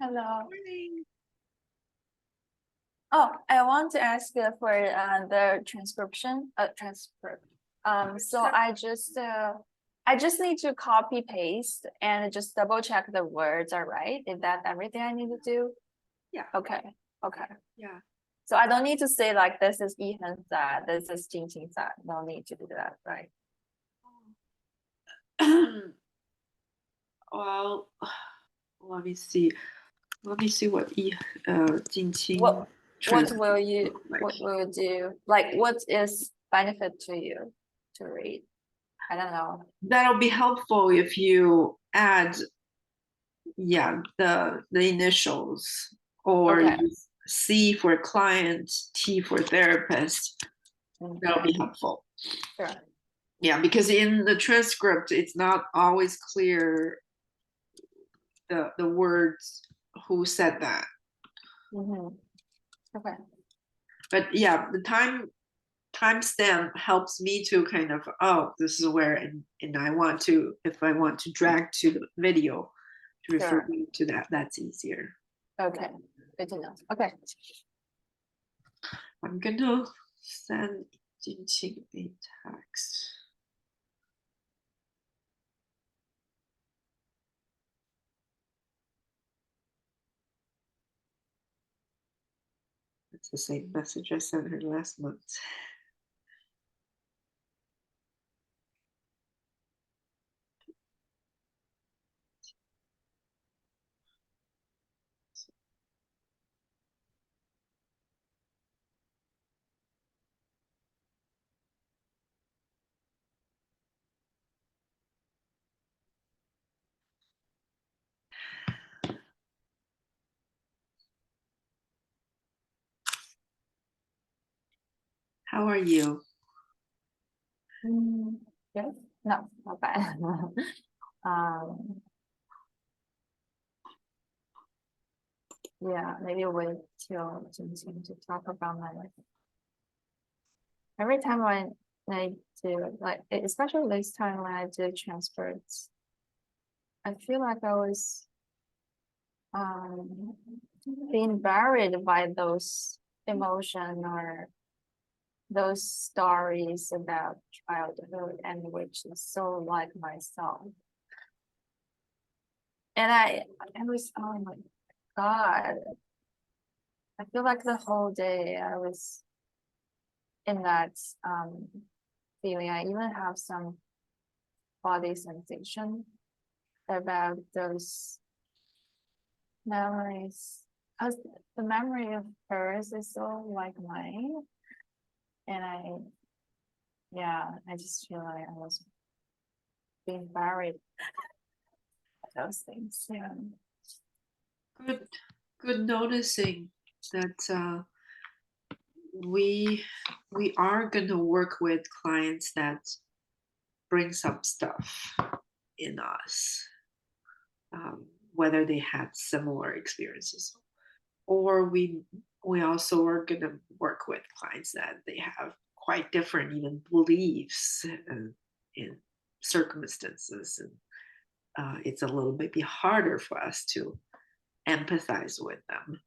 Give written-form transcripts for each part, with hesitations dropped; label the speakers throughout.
Speaker 1: Hello.
Speaker 2: Morning.
Speaker 1: Oh, I want to ask you for the transcript. So I just need to copy paste and just double check the words are right. Is that everything I need to do?
Speaker 2: Yeah.
Speaker 1: Okay. Okay.
Speaker 2: Yeah.
Speaker 1: So I don't need to say like this is Ethan's side, this is Jingqing's side. No need to do that, right?
Speaker 2: Well, let me see. Let me see what Jinqing
Speaker 1: What will you
Speaker 2: look like.
Speaker 1: what will you do? Like what is benefit to you to read? I don't know.
Speaker 2: That'll be helpful if you add, the initials, or
Speaker 1: Okay.
Speaker 2: use C for client, T for therapist. That'll be helpful.
Speaker 1: Sure.
Speaker 2: Yeah, because in the transcript, it's not always clear the words who said that.
Speaker 1: Okay.
Speaker 2: But yeah, the timestamp helps me to kind of, this is where, and I want to, if I want to drag to the video to refer
Speaker 1: Sure.
Speaker 2: to that, that's easier.
Speaker 1: Okay. Good to know. Okay.
Speaker 2: I'm gonna send Jinqing a text. It's the same message I sent her last month. How are you?
Speaker 1: Yes. No, not bad. um. Yeah, maybe wait till to talk about my life. Every time I do like, especially this time when I do transfers, I feel like I was being buried by those emotion or those stories about childhood, and which is so like myself. And I was, oh my God, I feel like the whole day I was in that feeling. I even have some body sensation about those memories. As the memory of hers is so like mine. And I just feel like I was being buried by those things. Yeah.
Speaker 2: Good noticing that we are gonna work with clients that bring some stuff in us, whether they had similar experiences, or we also are gonna work with clients that they have quite different even beliefs in circumstances, and it's a little bit harder for us to empathize with them.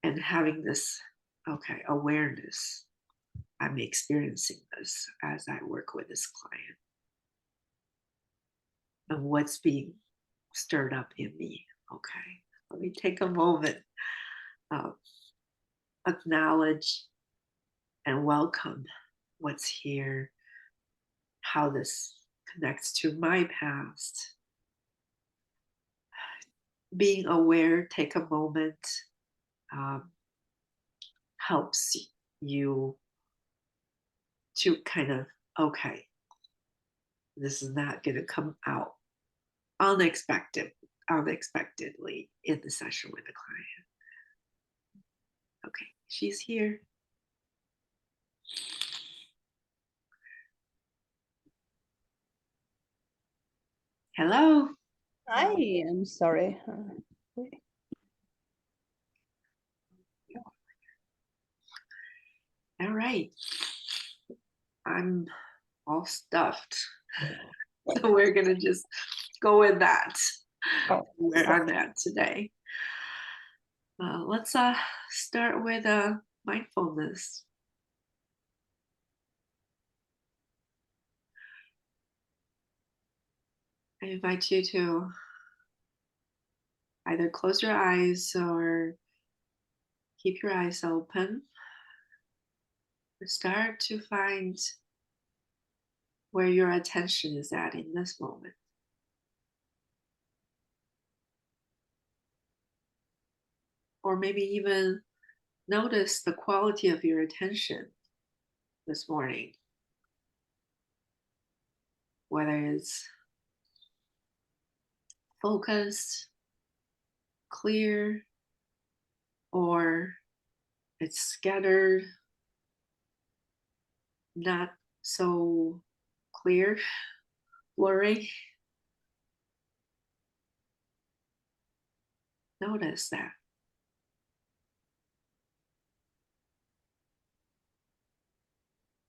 Speaker 2: And having this awareness, I'm experiencing this as I work with this client, and what's being stirred up in me. Okay, let me take a moment, acknowledge and welcome what's here, how this connects to my past. Being aware, take a moment, helps you to kind of, okay, this is not going to come out unexpectedly in the session with the client. Okay, she's here. Hello.
Speaker 3: Hi, I'm sorry.
Speaker 2: All right. I'm all stuffed. So we're going to just go with that.
Speaker 3: Oh,
Speaker 2: We're on that today. Let's start with mindfulness. I invite you to either close your eyes or keep your eyes open. Start to find where your attention is at in this moment. Or maybe even notice the quality of your attention this morning, whether it's focused, clear, or it's scattered, not so clear, blurry. Notice that.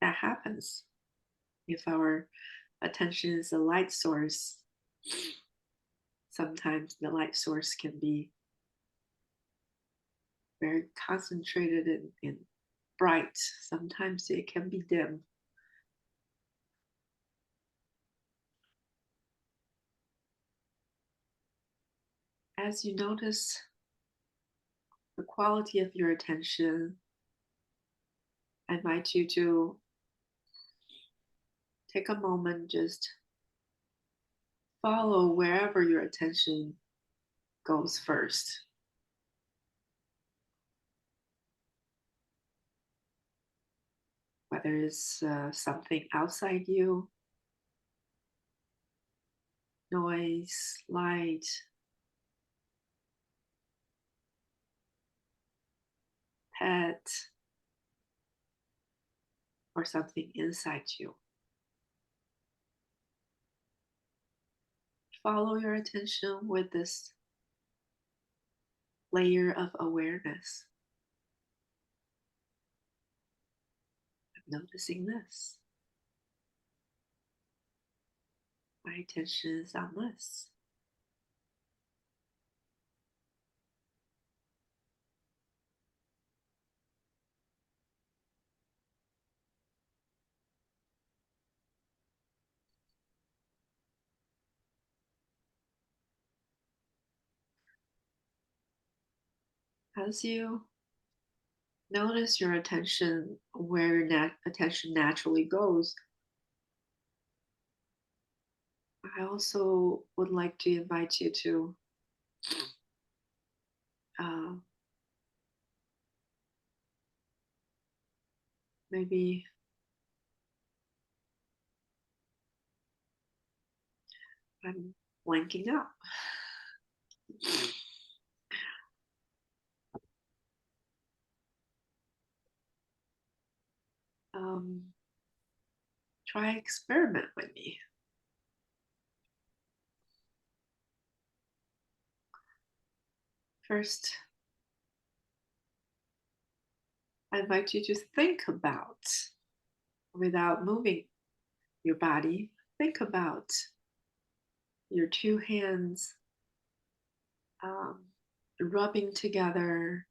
Speaker 2: That happens if our attention is a light source. Sometimes the light source can be very concentrated and bright. Sometimes it can be dim. As you notice the quality of your attention, I invite you to take a moment, just follow wherever your attention goes first. Whether it's something outside you, noise, light, pet, or something inside you. Follow your attention with this layer of awareness. Noticing this. My attention is on this. As you notice your attention where attention naturally goes, I also would like to invite you to maybe I'm blanking out. Try experiment with me. First, I invite you to think about, without moving your body, think about your two hands rubbing together,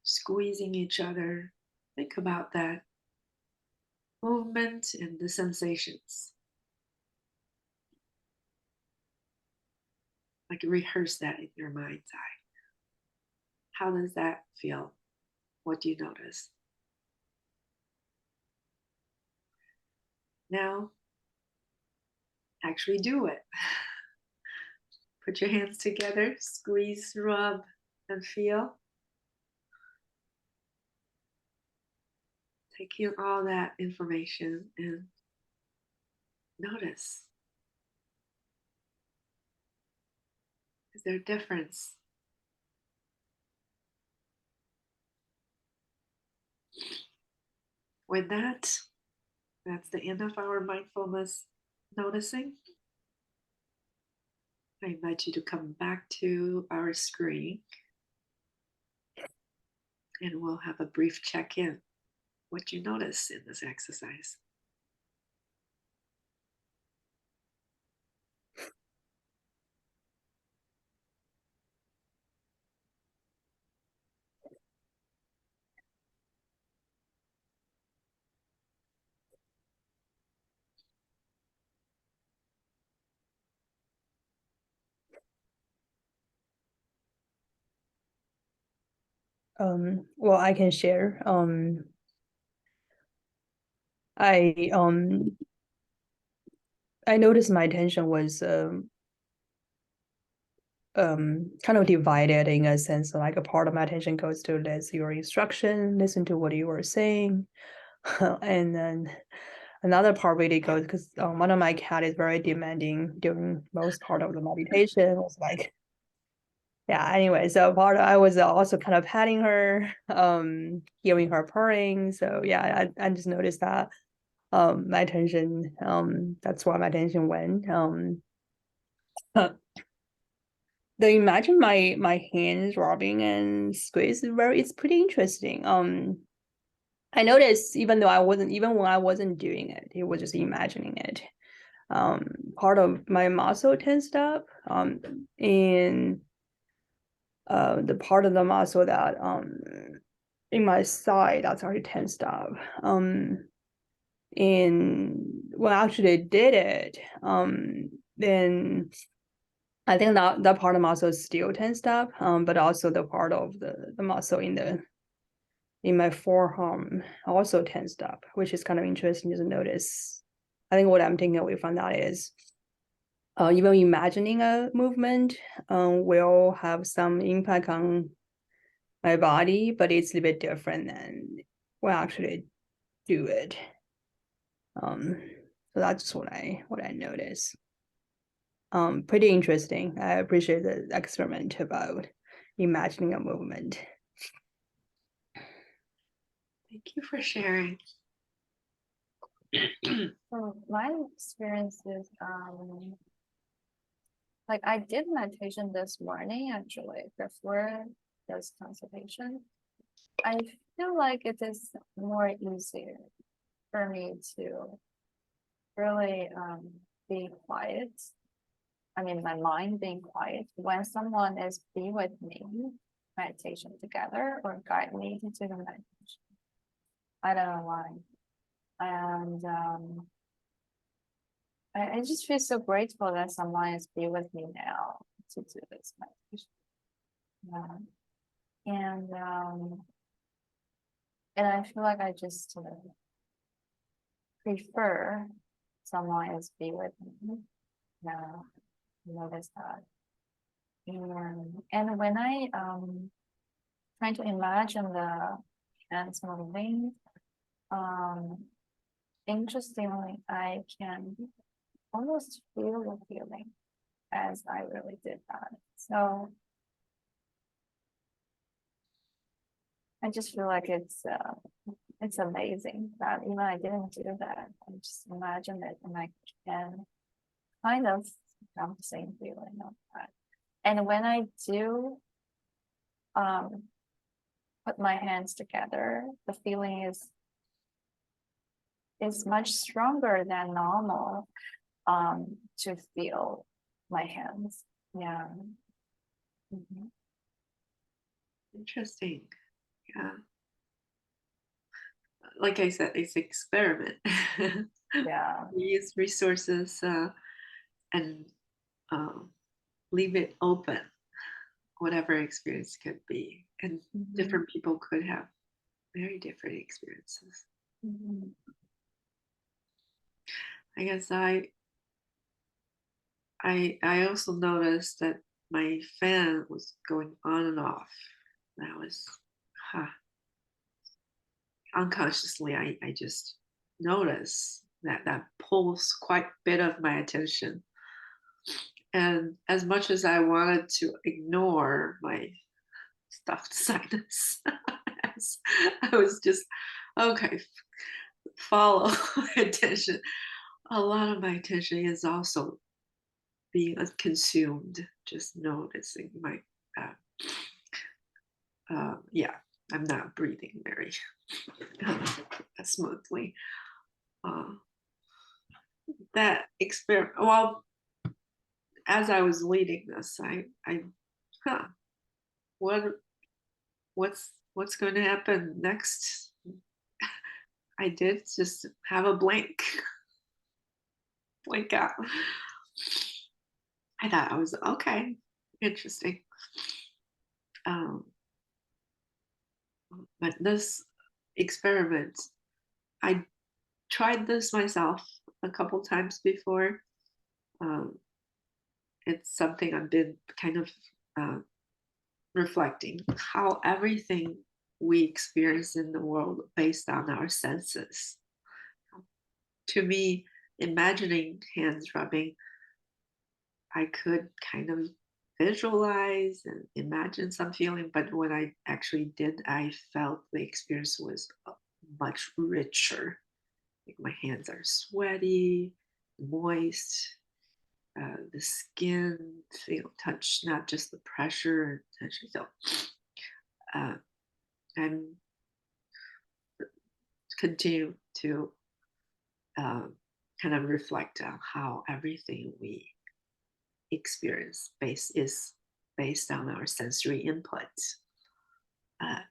Speaker 2: squeezing each other. Think about that movement and the sensations. Like rehearse that in your mind's eye. How does that feel? What do you notice? Now, actually do it. Put your hands together, squeeze, rub, and feel. Take in all that information and notice. Is there a difference? With that, that's the end of our mindfulness noticing. I invite you to come back to our screen and we'll have a brief check-in. What you notice in this exercise.
Speaker 3: Well, I can share. I I noticed my attention was kind of divided in a sense. Like a part of my attention goes to this your instruction, listen to what you were saying, and then another part really goes because one of my cat is very demanding during most part of the meditation. It was like, yeah. Anyway, so I was also kind of petting her, hearing her purring. So yeah, I just noticed that my attention that's why my attention went. Uh, the imagine my hands rubbing and squeeze is very it's pretty interesting. I noticed even though I wasn't even when I wasn't doing it, it was just imagining it. Part of my muscle tensed up. In the part of the muscle that in my side that's already tensed up. And when I actually did it, then I think that part of muscle is still tensed up, but also the part of the muscle in my forearm also tensed up, which is kind of interesting to notice. I think what I'm taking away from that is even imagining a movement will have some impact on my body, but it's a little bit different than when I actually do it. So that's what I noticed. Pretty interesting. I appreciate the experiment about imagining a movement.
Speaker 2: Thank you for sharing.
Speaker 1: So my experience is, like I did meditation this morning actually before this consultation. I feel like it is more easier for me to really be quiet. I mean, my mind being quiet when someone is be with me, meditation together or guide me to the meditation. I don't know why. And I just feel so grateful that someone is be with me now to do this meditation. And I feel like I just prefer someone is be with me now. Notice that. And when I trying to imagine the hands moving, interestingly, I can almost feel the feeling as I really did that. So I just feel like it's amazing that even I didn't do that. I just imagine it and I can kind of have the same feeling of that. And when I do put my hands together, the feeling is much stronger than normal to feel my hands. Yeah. Mhm.
Speaker 2: Interesting. Yeah. Like I said, it's an experiment.
Speaker 1: Yeah.
Speaker 2: We use resources and leave it open, whatever experience could be. And different people could have very different experiences.
Speaker 1: Mhm.
Speaker 2: I guess I also noticed that my fan was going on and off. That was unconsciously I just noticed that pulls quite a bit of my attention. And as much as I wanted to ignore my stuffed sinus, I was just okay, follow my attention. A lot of my attention is also being consumed, just noticing my, yeah, I'm not breathing very smoothly. Uh, that experiment, well, as I was leading this, huh, what, what's going to happen next? I did just have a blank out. I thought I was okay, interesting. Um, But this experiment, I tried this myself a couple times before. Um, it's something I've been kind of reflecting how everything we experience in the world based on our senses. To me, imagining hands rubbing, I could kind of visualize and imagine some feeling, but when I actually did, I felt the experience was much richer. Like my hands are sweaty, moist, the skin feel touch, not just the pressure touch. So I'm continue to kind of reflect on how everything we experience is based on our sensory input,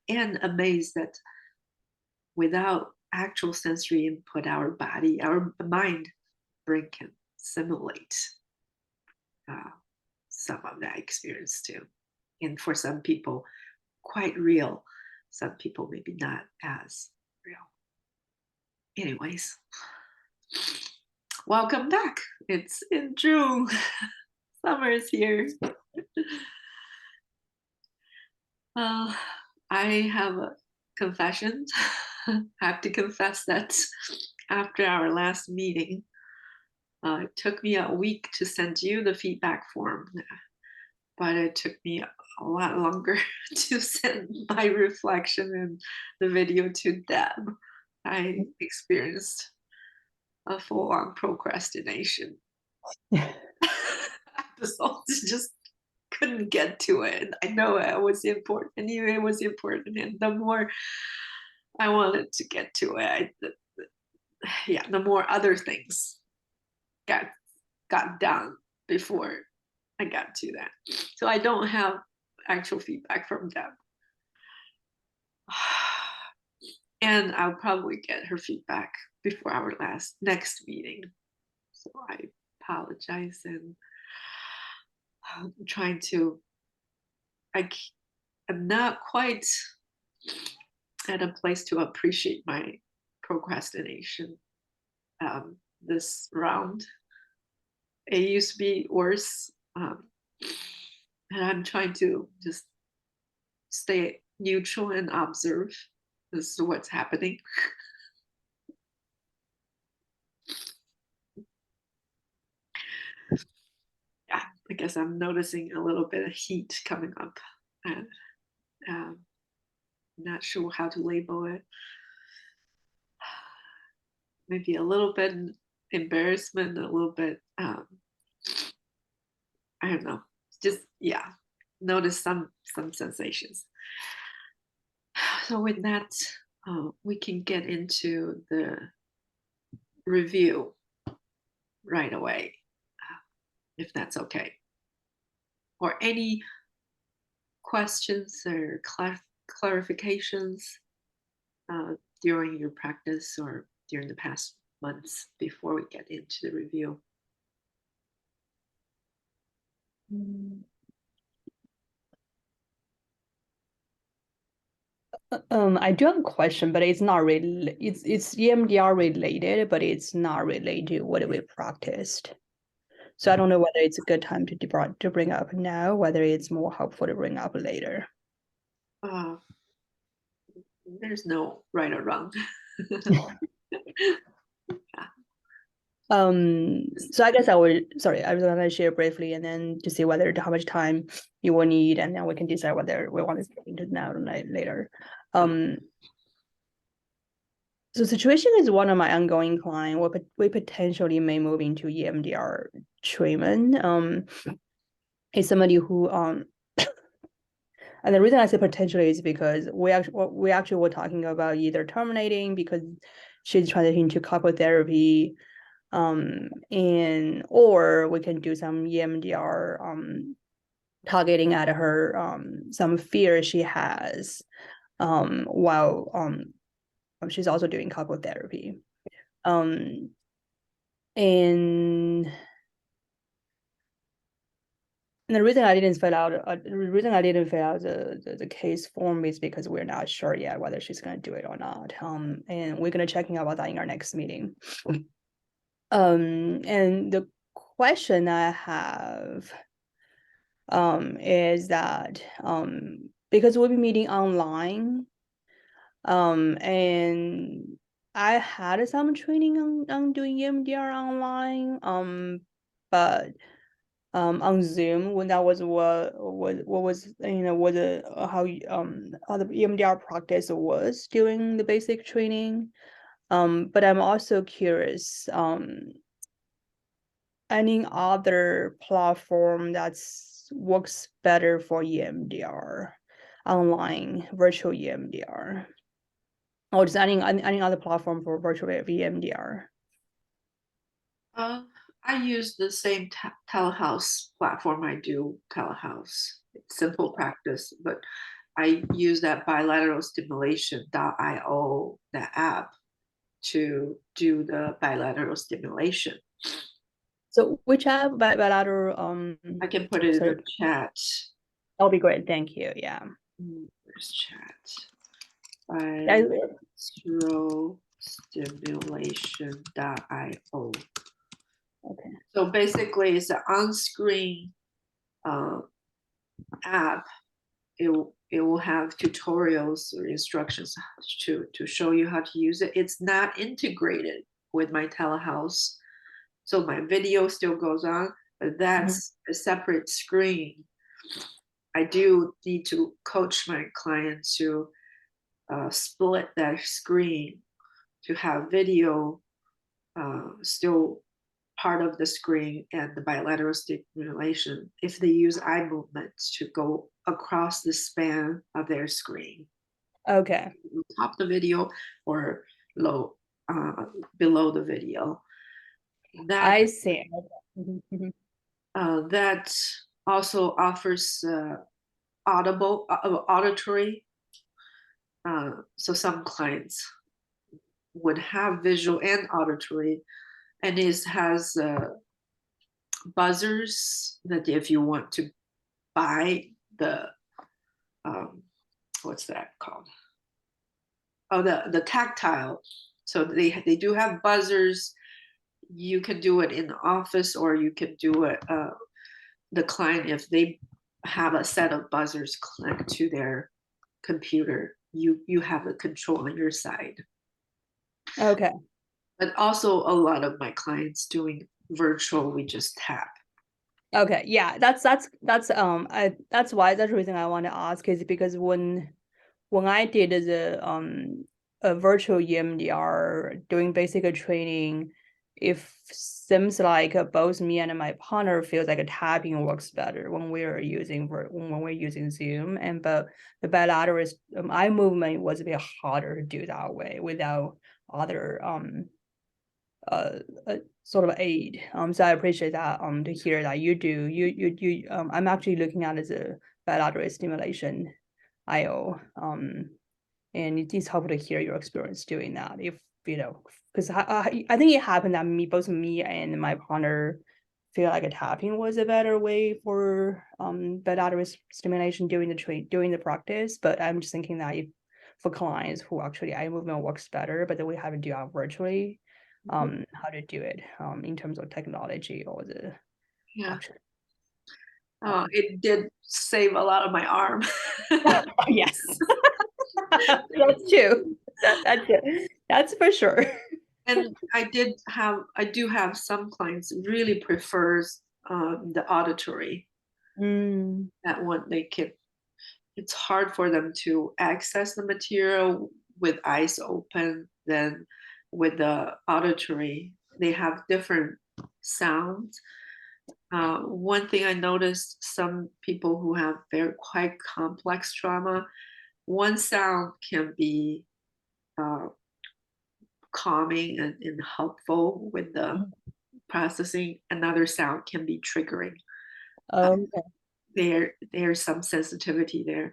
Speaker 2: and amazed that without actual sensory input, our mind brain can simulate some of that experience too. And for some people, quite real. Some people maybe not as real. Anyways, welcome back. It's in June. Summer is here. I have a confession. I have to confess that after our last meeting, it took me a week to send you the feedback form, but it took me a lot longer to send my reflection and the video to Deb. I experienced a full-on procrastination episode. Just couldn't get to it. I know it was important. I knew it was important, and the more I wanted to get to it, the more other things got done before I got to that. So I don't have actual feedback from Deb. And I'll probably get her feedback before our next meeting. So I apologize, and I'm trying to, I'm not quite at a place to appreciate my procrastination this round. It used to be worse. And I'm trying to just stay neutral and observe this is what's happening. Yeah, I guess I'm noticing a little bit of heat coming up, and not sure how to label it. Maybe a little bit embarrassment, a little bit, I don't know, just, yeah, notice some sensations. So with that, we can get into the review right away, if that's okay. Or any questions or clarifications during your practice or during the past months before we get into the review?
Speaker 3: I do have a question, but it's not really, it's EMDR related, but it's not related to what we practiced. So I don't know whether it's a good time to bring up now, whether it's more helpful to bring up later.
Speaker 2: There's no right or wrong.
Speaker 3: So I guess I was gonna share briefly and then to see whether how much time you will need, and then we can decide whether we want to get into now or later. So situation is one of my ongoing client. We potentially may move into EMDR treatment. Is somebody who and the reason I say potentially is because we actually were talking about either terminating because she's transitioning to couple therapy, and or we can do some EMDR targeting at her some fear she has while she's also doing couple therapy. And And the reason I didn't fill out the case form is because we're not sure yet whether she's gonna do it or not. And we're gonna checking about that in our next meeting. And the question I have is that because we'll be meeting online, and I had some training on doing EMDR online, but on Zoom when that was what was what the how the EMDR practice was during the basic training. But I'm also curious, any other platform that's works better for EMDR, online virtual EMDR, or just any other platform for virtual EMDR.
Speaker 2: I use the same telehouse platform. I do telehouse. It's simple practice, but I use that bilateral stimulation.io, that app, to do the bilateral stimulation.
Speaker 3: So which app, bilateral?
Speaker 2: I can put it
Speaker 3: sorry.
Speaker 2: in the chat.
Speaker 3: That'll be great. Thank you. Yeah.
Speaker 2: There's chat.
Speaker 3: I-
Speaker 2: Bilateral stimulation.io.
Speaker 3: Okay.
Speaker 2: So basically, it's an on-screen app. It will have tutorials or instructions to show you how to use it. It's not integrated with my telehouse, so my video still goes on, but that's a separate screen. I do need to coach my client to split that screen to have video still part of the screen and the bilateral stimulation if they use eye movements to go across the span of their screen.
Speaker 3: Okay.
Speaker 2: Top the video or low below the video. That
Speaker 3: I see. Okay.
Speaker 2: that also offers auditory. So some clients would have visual and auditory, and it has buzzers that if you want to buy the what's that called? Oh, the tactile. So they do have buzzers. You can do it in the office, or you can do it the client, if they have a set of buzzers connected to their computer, you have a control on your side.
Speaker 3: Okay.
Speaker 2: But also a lot of my clients doing virtual, we just tap.
Speaker 3: Okay. Yeah. That's that's why that's the reason I want to ask is because when I did the a virtual EMDR doing basic training, it seems like both me and my partner feels like a tapping works better when we're using Zoom, and but the bilateral eye movement was a bit harder to do that way without other sort of aid. So I appreciate that to hear that you do you I'm actually looking at it as a bilateral stimulation IO, and it is helpful to hear your experience doing that. If because I think it happened that both me and my partner feel like a tapping was a better way for bilateral stimulation during the practice. But I'm just thinking that if for clients who actually eye movement works better, but then we have to do it virtually, how to do it in terms of technology or the actual.
Speaker 2: It did save a lot of my arm.
Speaker 3: Yes. That's true. That's for sure.
Speaker 2: And I do have some clients really prefers the auditory. That one it's hard for them to access the material with eyes open than with the auditory. They have different sounds. One thing I noticed, some people who have quite complex trauma, one sound can be calming and helpful with the processing. Another sound can be triggering.
Speaker 3: Okay.
Speaker 2: There's some sensitivity there,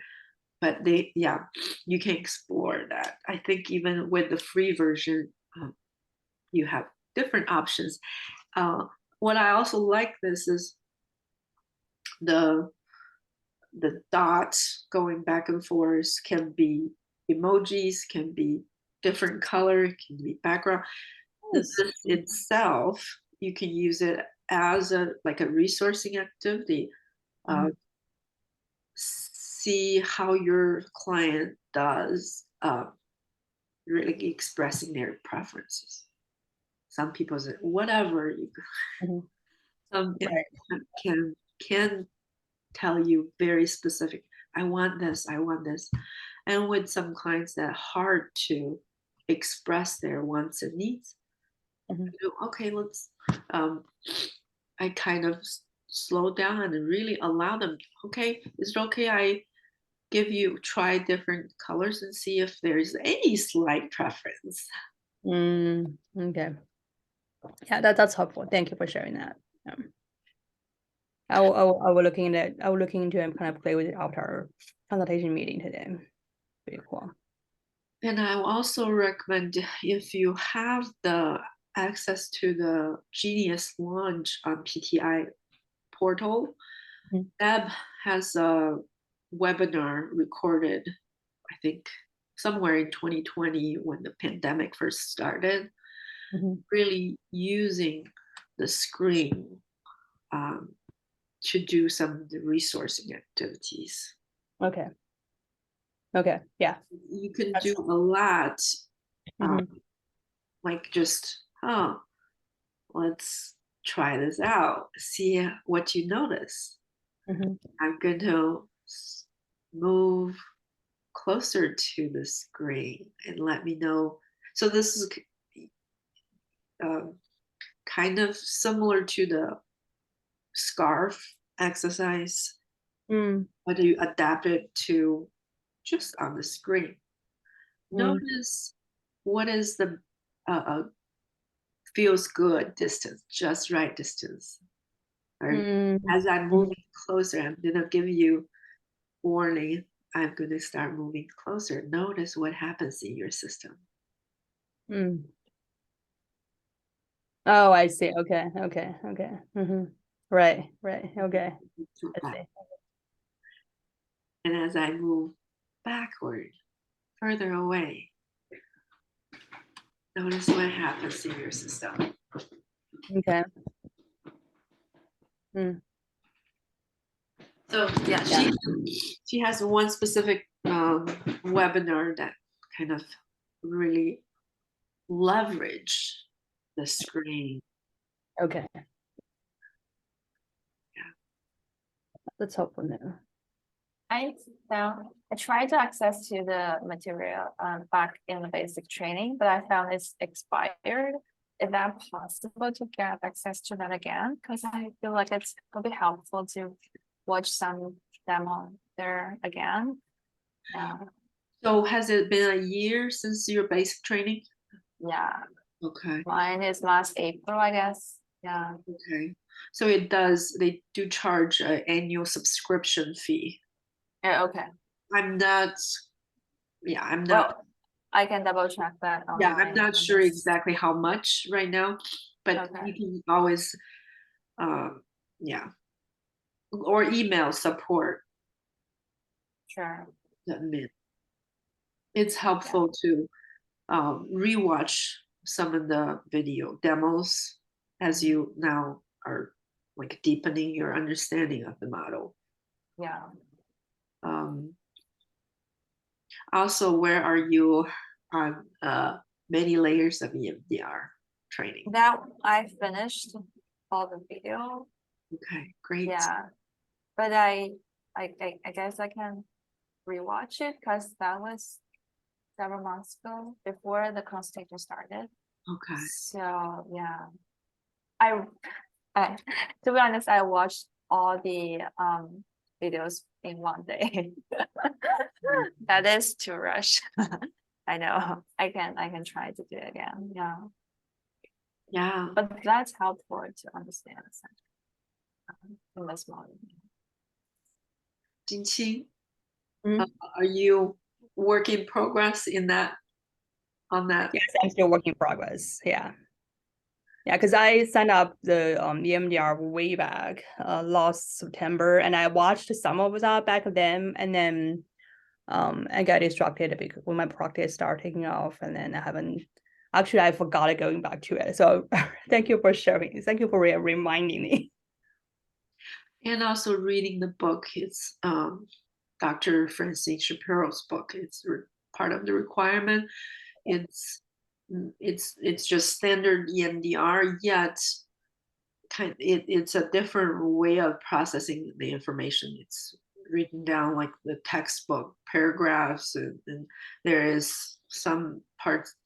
Speaker 2: but you can explore that. I think even with the free version, you have different options. What I also like this is the dots going back and forth can be emojis, can be different color, can be background. This itself, you can use it as a like a resourcing activity. See how your client does really expressing their preferences. Some people say whatever you some can tell you very specific, I want this, and with some clients that hard to express their wants and needs, okay, let's I kind of slow down and really allow them, okay, is it okay I try different colors and see if there's any slight preference.
Speaker 3: Okay. Yeah, that's helpful. Thank you for sharing that. I will look into and kind of play with it after our consultation meeting today. Pretty cool.
Speaker 2: And I will also recommend, if you have the access to the Genius Launch on PTI portal, Deb has a webinar recorded, I think somewhere in 2020 when the pandemic first started, really using the screen to do some of the resourcing activities.
Speaker 3: Okay, yeah.
Speaker 2: You can do a lot, like just, let's try this out, see what you notice. I'm going to move closer to the screen and let me know. So this is kind of similar to the scarf exercise, but you adapt it to just on the screen. Notice what is the feels good distance, just right distance. As I'm moving closer, I'm gonna give you warning. I'm gonna start moving closer. Notice what happens in your system.
Speaker 3: Oh, I see. Okay. Right. Okay. I see.
Speaker 2: And as I move backward, further away, notice what happens in your system.
Speaker 3: Okay.
Speaker 2: So yeah, she has one specific webinar that kind of really leverage the screen.
Speaker 3: Okay.
Speaker 2: Yeah,
Speaker 3: That's helpful now.
Speaker 1: I tried to access to the material back in the basic training, but I found it's expired. Is that possible to get access to that again? Because I feel like it'll be helpful to watch some demo there again.
Speaker 2: So has it been a year since your basic training?
Speaker 1: Yeah.
Speaker 2: Okay.
Speaker 1: Mine is last April, I guess. Yeah.
Speaker 2: Okay. So they do charge an annual subscription fee.
Speaker 1: Yeah, okay.
Speaker 2: I'm not.
Speaker 1: Well, I can double check that.
Speaker 2: Yeah, I'm not sure exactly how much right now, but you can always, or email support.
Speaker 1: Sure.
Speaker 2: It's helpful to rewatch some of the video demos as you now are like deepening your understanding of the model.
Speaker 1: Yeah.
Speaker 2: Also, where are you on many layers of EMDR training?
Speaker 1: That I finished all the video.
Speaker 2: Okay, great.
Speaker 1: Yeah, but I guess I can rewatch it because that was several months ago before the consultation started.
Speaker 2: Okay.
Speaker 1: So yeah, I to be honest, I watched all the videos in one day. That is too rush. I know. I can try to do it again. Yeah.
Speaker 2: Yeah.
Speaker 1: But that's helpful to understand in this moment.
Speaker 2: Jinqing, are you work in progress on that?
Speaker 3: Yes, I'm still work in progress. Yeah. Yeah, because I signed up the EMDR way back last September, and I watched some of that back then, and then I got distracted because when my practice started taking off, and then I forgot it going back to it. So thank you for sharing. Thank you for reminding me.
Speaker 2: And also reading the book. It's Dr. Francine Shapiro's book. It's part of the requirement. It's just standard EMDR, yet it's a different way of processing the information. It's written down like the textbook paragraphs, and there is some parts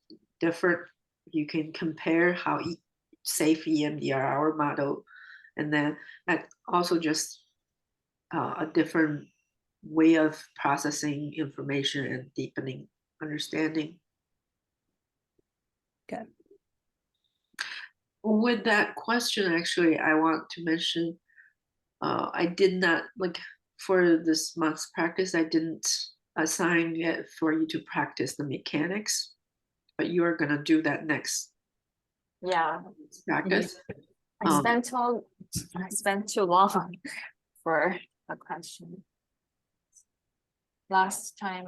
Speaker 2: different. You can compare how safe EMDR, our model, and then that also just a different way of processing information and deepening understanding.
Speaker 3: Okay.
Speaker 2: With that question, actually, I want to mention I did not, like, for this month's practice, I didn't assign it for you to practice the mechanics, but you are going to do that next
Speaker 1: Yeah,
Speaker 2: practice.
Speaker 1: I spent too long for a question. Last time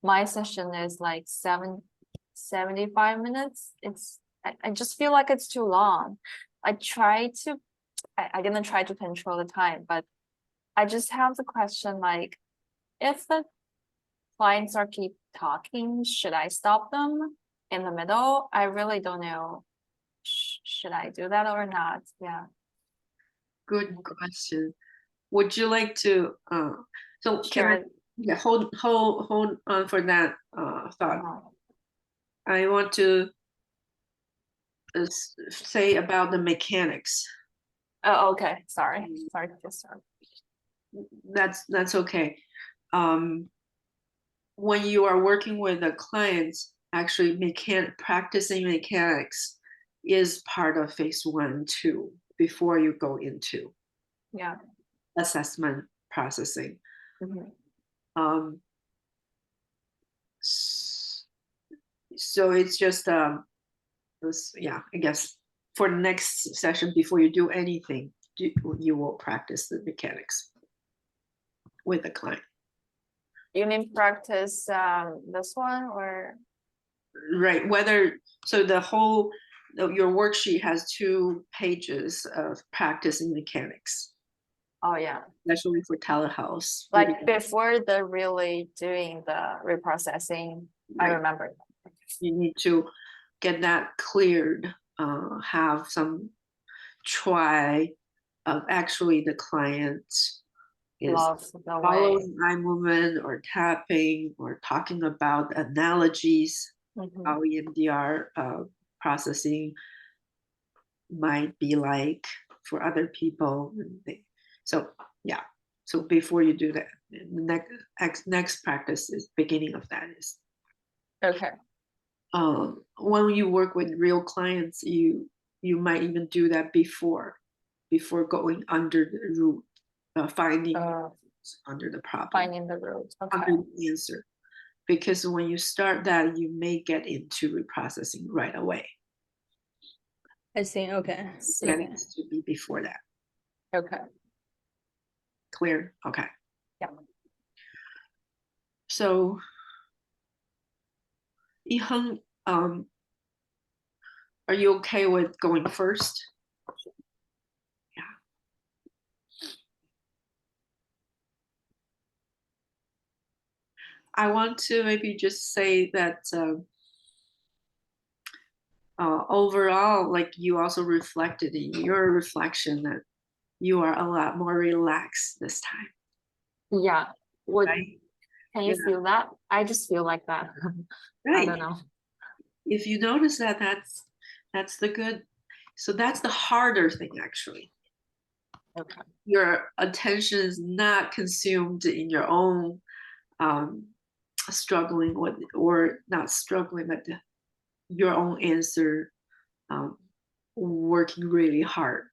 Speaker 1: my session is like 75 minutes. I just feel like it's too long. I'm gonna try to control the time, but I just have the question like, if the clients are keep talking, should I stop them in the middle? I really don't know. Should I do that or not? Yeah.
Speaker 2: Good question. Would you like to, so can I,
Speaker 1: Sure.
Speaker 2: yeah, hold on for that thought.
Speaker 1: No.
Speaker 2: I want to say about the mechanics.
Speaker 1: Oh, okay. Sorry to disturb.
Speaker 2: That's okay. When you are working with a client, actually practicing mechanics is part of phase 1, 2 before you go into
Speaker 1: Yeah.
Speaker 2: assessment processing.
Speaker 1: Mhm.
Speaker 2: Um, so it's just yeah, I guess for the next session before you do anything, you will practice the mechanics with the client.
Speaker 1: You mean practice this one or?
Speaker 2: Right, so your worksheet has 2 pages of practicing mechanics,
Speaker 1: Oh yeah,
Speaker 2: especially for telehealth.
Speaker 1: like before the really doing the reprocessing, I
Speaker 2: Right.
Speaker 1: remember.
Speaker 2: You need to get that cleared, have some try of actually the client is
Speaker 1: Love the way.
Speaker 2: following eye movement or tapping or talking about analogies,
Speaker 1: Mhm.
Speaker 2: how EMDR processing might be like for other people. So yeah, so before you do that, the next practice is beginning of that is
Speaker 1: Okay.
Speaker 2: when you work with real clients, you might even do that before going under the root, finding under the problem,
Speaker 1: Finding the root. Okay.
Speaker 2: under the answer, because when you start that, you may get into reprocessing right away.
Speaker 3: I see. Okay.
Speaker 2: That needs to be before that.
Speaker 1: Okay.
Speaker 2: Clear? Okay.
Speaker 1: Yeah.
Speaker 2: So, Yiheng, are you okay with going first? Yeah. I want to maybe just say that overall, like you also reflected in your reflection that you are a lot more relaxed this time.
Speaker 1: Yeah.
Speaker 2: Right?
Speaker 1: Can you
Speaker 2: Yeah.
Speaker 1: feel that? I just feel like that.
Speaker 2: Right.
Speaker 1: I don't know.
Speaker 2: If you notice that, that's the good. So that's the harder thing, actually.
Speaker 1: Okay.
Speaker 2: Your attention is not consumed in your own struggling with, or not struggling, but your own answer, working really hard.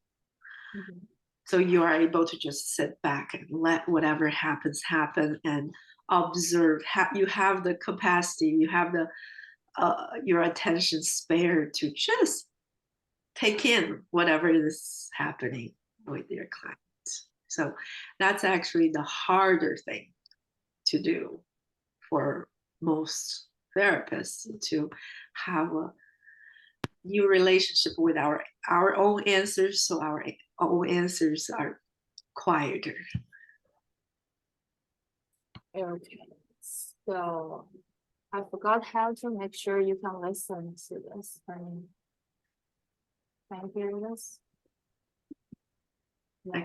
Speaker 1: Mhm.
Speaker 2: So you are able to just sit back and let whatever happens happen and observe. You have the capacity, you have the your attention spared to just take in whatever is happening with your client. So that's actually the harder thing to do for most therapists, to have a new relationship with our own answers, so our own answers are quieter.
Speaker 1: Okay, so I forgot how to make sure you can listen to this. Can you hear this? No,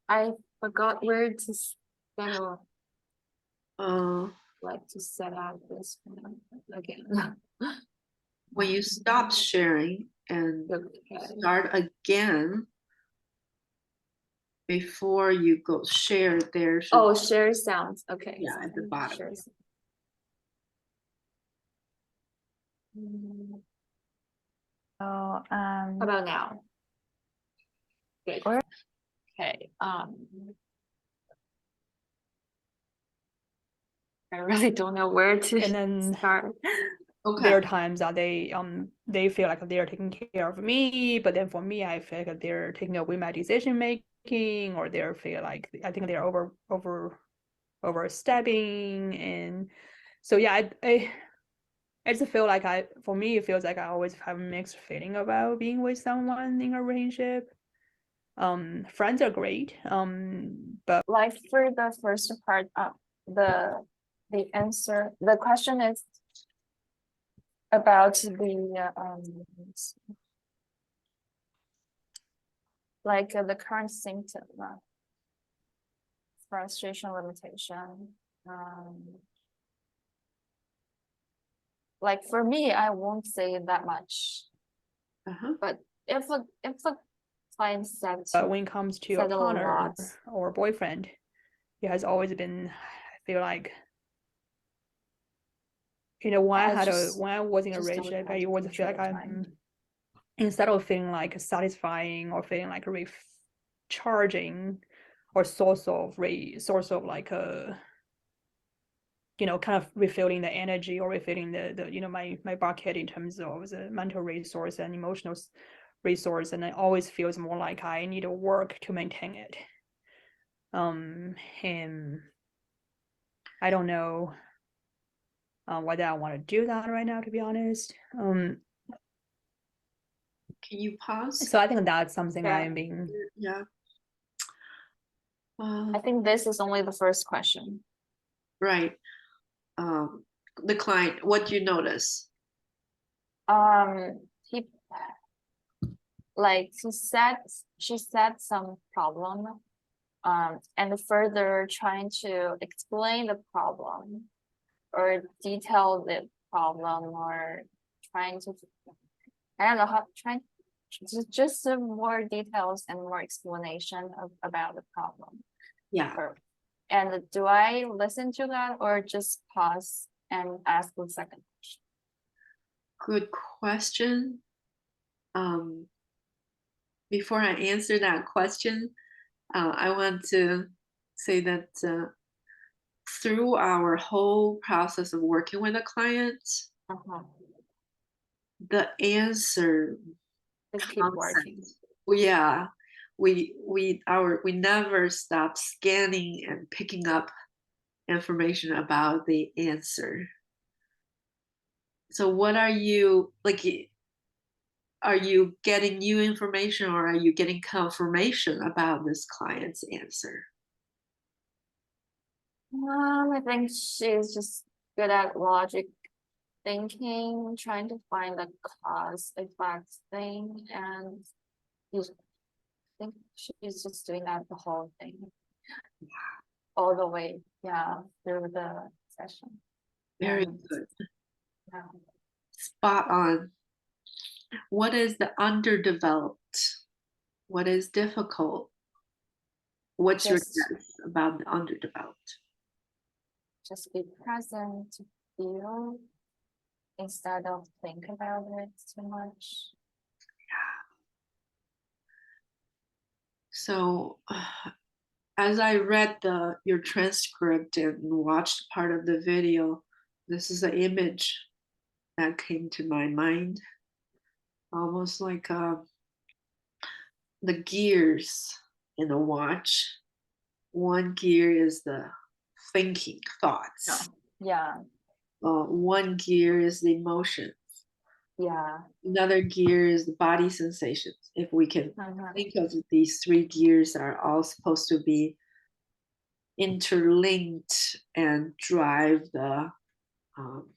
Speaker 1: I forgot where to settle, like to set out this one again.
Speaker 2: When you stop sharing and
Speaker 1: Okay.
Speaker 2: start again, before you go share, there should
Speaker 1: Oh, share sounds. Okay.
Speaker 2: Yeah, at the bottom.
Speaker 1: Share sound.
Speaker 3: Oh,
Speaker 1: How about now? Good. Okay. I really don't know where to
Speaker 3: and then
Speaker 1: start.
Speaker 3: there are
Speaker 2: okay.
Speaker 3: times that they feel like they're taking care of me, but then for me, I feel like they're taking away my decision making, or they feel like I think they're overstepping, and so yeah, I just feel like for me, it feels like I always have a mixed feeling about being with someone in a relationship. Friends are great, but
Speaker 1: Like for the first part, the answer, the question is about the like the current symptom, frustration, limitation. Like for me, I won't say that much,
Speaker 2: Uh-huh.
Speaker 1: but if a client said
Speaker 3: when it comes to a
Speaker 1: said a
Speaker 3: partner
Speaker 1: lot,
Speaker 3: or boyfriend, it has always been, I feel like, when I was in a
Speaker 1: just don't
Speaker 3: relationship,
Speaker 1: have
Speaker 3: I
Speaker 1: to
Speaker 3: always feel
Speaker 1: control
Speaker 3: like
Speaker 1: time.
Speaker 3: instead of feeling like satisfying or feeling like recharging or source of like a kind of refilling the energy or refilling the my bucket in terms of the mental resource and emotional resource, and it always feels more like I need to work to maintain it. And I don't know whether I want to do that right now, to be honest.
Speaker 2: Can you pause?
Speaker 3: So I think that's something
Speaker 1: Yeah.
Speaker 3: I'm being.
Speaker 2: Yeah.
Speaker 1: I think this is only the first question.
Speaker 2: Right. The client, what do you notice?
Speaker 1: He like she said some problem, and further trying to explain the problem or detail the problem, or trying to, I don't know how, trying just some more details and more explanation about the problem.
Speaker 2: Yeah.
Speaker 1: And do I listen to that or just pause and ask the second question?
Speaker 2: Good question. Before I answer that question, I want to say that through our whole process of working with a client, the answer
Speaker 1: Just keep working.
Speaker 2: Yeah, we never stop scanning and picking up information about the answer. So what are you like? Are you getting new information, or are you getting confirmation about this client's answer?
Speaker 1: I think she's just good at logic thinking, trying to find the cause effect thing, and I think she's just doing that the whole thing, all the way, yeah, through the session.
Speaker 2: Very
Speaker 1: And,
Speaker 2: good.
Speaker 1: yeah.
Speaker 2: Spot on. What is the underdeveloped? What is difficult? What's your guess about the underdeveloped?
Speaker 1: Just be present to feel instead of think about it too much.
Speaker 2: So, as I read your transcript and watched part of the video, this is an image that came to my mind. almost like the gears in a watch. One gear is the thinking thoughts.
Speaker 1: Yeah,
Speaker 2: One gear is the emotion.
Speaker 1: yeah.
Speaker 2: Another gear is the body sensations. If we can
Speaker 1: Uh-huh.
Speaker 2: think of these three gears are all supposed to be interlinked and drive the um,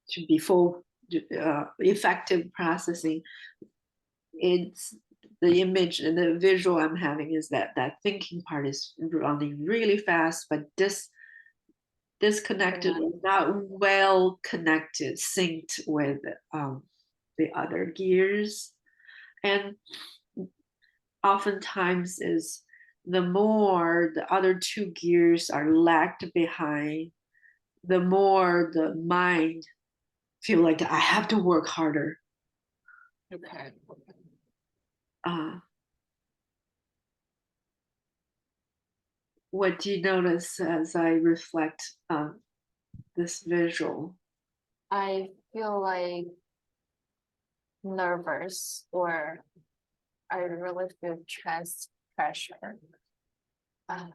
Speaker 2: to be full effective processing. It's the image and the visual I'm having is that that thinking part is running really fast, but disconnected or not well connected, synced with the other gears. And oftentimes is the more the other two gears are lagged behind, the more the mind feel like I have to work harder.
Speaker 1: Okay.
Speaker 2: Uh, what do you notice as I reflect on this visual?
Speaker 1: I feel like nervous, or I really feel chest pressure. Uh,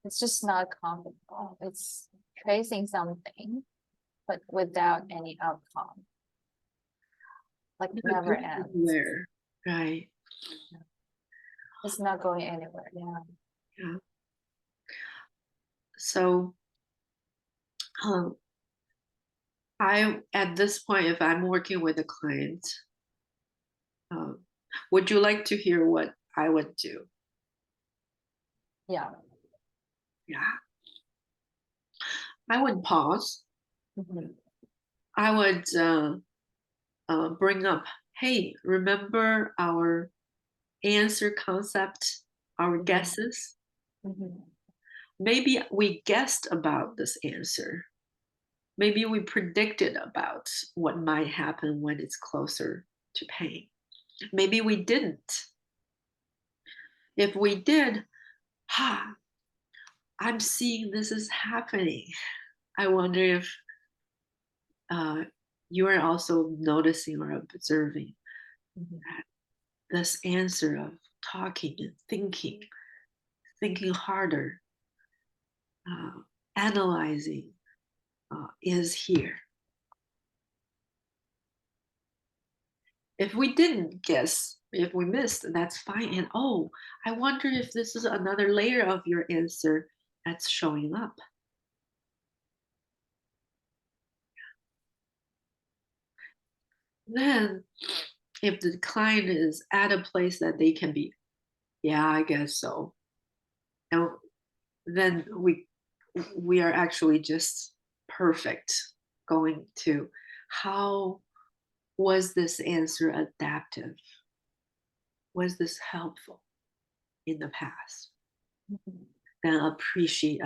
Speaker 1: it's just not comfortable. It's tracing something, but without any outcome. Like never ends.
Speaker 2: Where, right?
Speaker 1: It's not going anywhere. Yeah.
Speaker 2: Yeah. So, I at this point, if I'm working with a client, um, would you like to hear what I would do?
Speaker 1: Yeah.
Speaker 2: Yeah, I would pause.
Speaker 1: Mhm.
Speaker 2: I would bring up, hey, remember our answer concept, our guesses?
Speaker 1: Mhm.
Speaker 2: Maybe we guessed about this answer. Maybe we predicted about what might happen when it's closer to pain. Maybe we didn't. If we did, ha, I'm seeing this is happening. I wonder if uh, you are also noticing or observing
Speaker 1: Mhm.
Speaker 2: this answer of talking and thinking harder, uh, analyzing is here. If we didn't guess, if we missed, that's fine. And oh, I wonder if this is another layer of your answer that's showing up. Then, if the client is at a place that they can be, yeah, I guess so. And then we are actually just perfect going to how was this answer adaptive? Was this helpful in the past?
Speaker 1: Mhm.
Speaker 2: Then appreciate.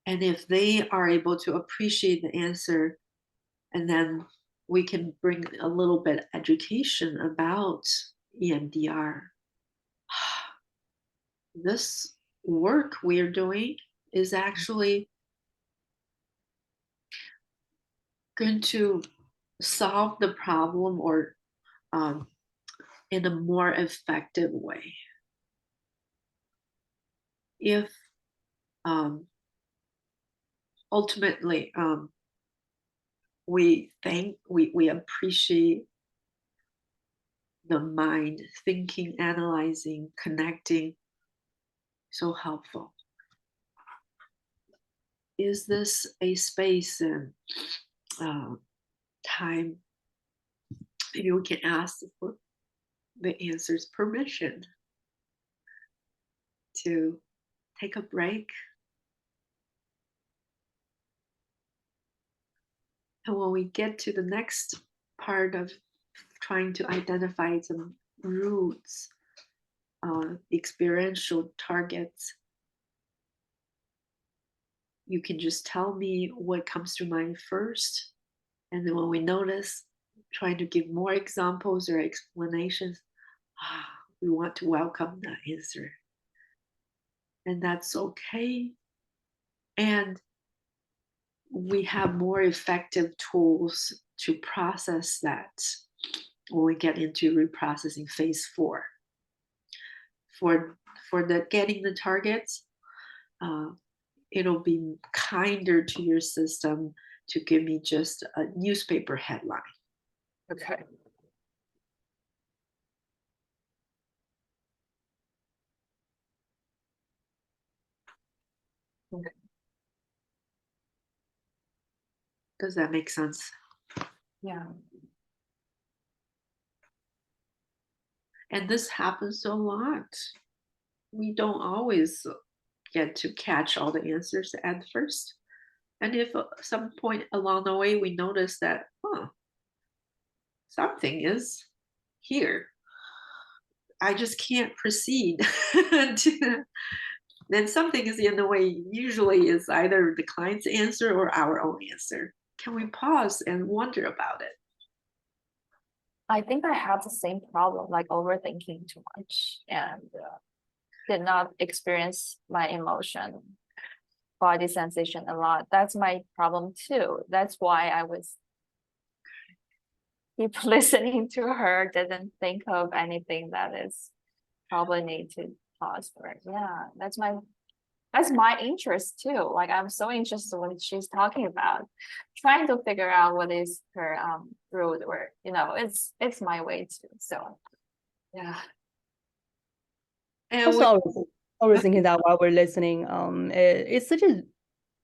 Speaker 2: And if they are able to appreciate the answer, and then we can bring a little bit education about EMDR. This work we are doing is actually going to solve the problem or um, in a more effective way. If um, ultimately we appreciate the mind thinking, analyzing, connecting, so helpful. Is this a space and uh, time? Maybe we can ask for the answer's permission to take a break. And when we get to the next part of trying to identify some roots, experiential targets, you can just tell me what comes to mind first. And then when we notice, trying to give more examples or explanations, we want to welcome that answer. And that's okay. And we have more effective tools to process that when we get into reprocessing phase 4. For the getting the targets, it'll be kinder to your system to give me just a newspaper headline.
Speaker 1: Okay.
Speaker 2: Does that make sense?
Speaker 1: Yeah.
Speaker 2: And this happens a lot. We don't always get to catch all the answers at first. And if at some point along the way we notice that, something is here, I just can't proceed. Then something is in the way, usually is either the client's answer or our own answer. Can we pause and wonder about it?
Speaker 1: I think I have the same problem, like overthinking too much and did not experience my emotion, body sensation a lot. That's my problem too. That's why I was keep listening to her, didn't think of anything that is probably need to pause for. Yeah, that's my interest too. Like I'm so interested in what she's talking about, trying to figure out what is her road, or it's my way too. So yeah.
Speaker 2: And
Speaker 3: Also, I was thinking that while we're listening, it's such a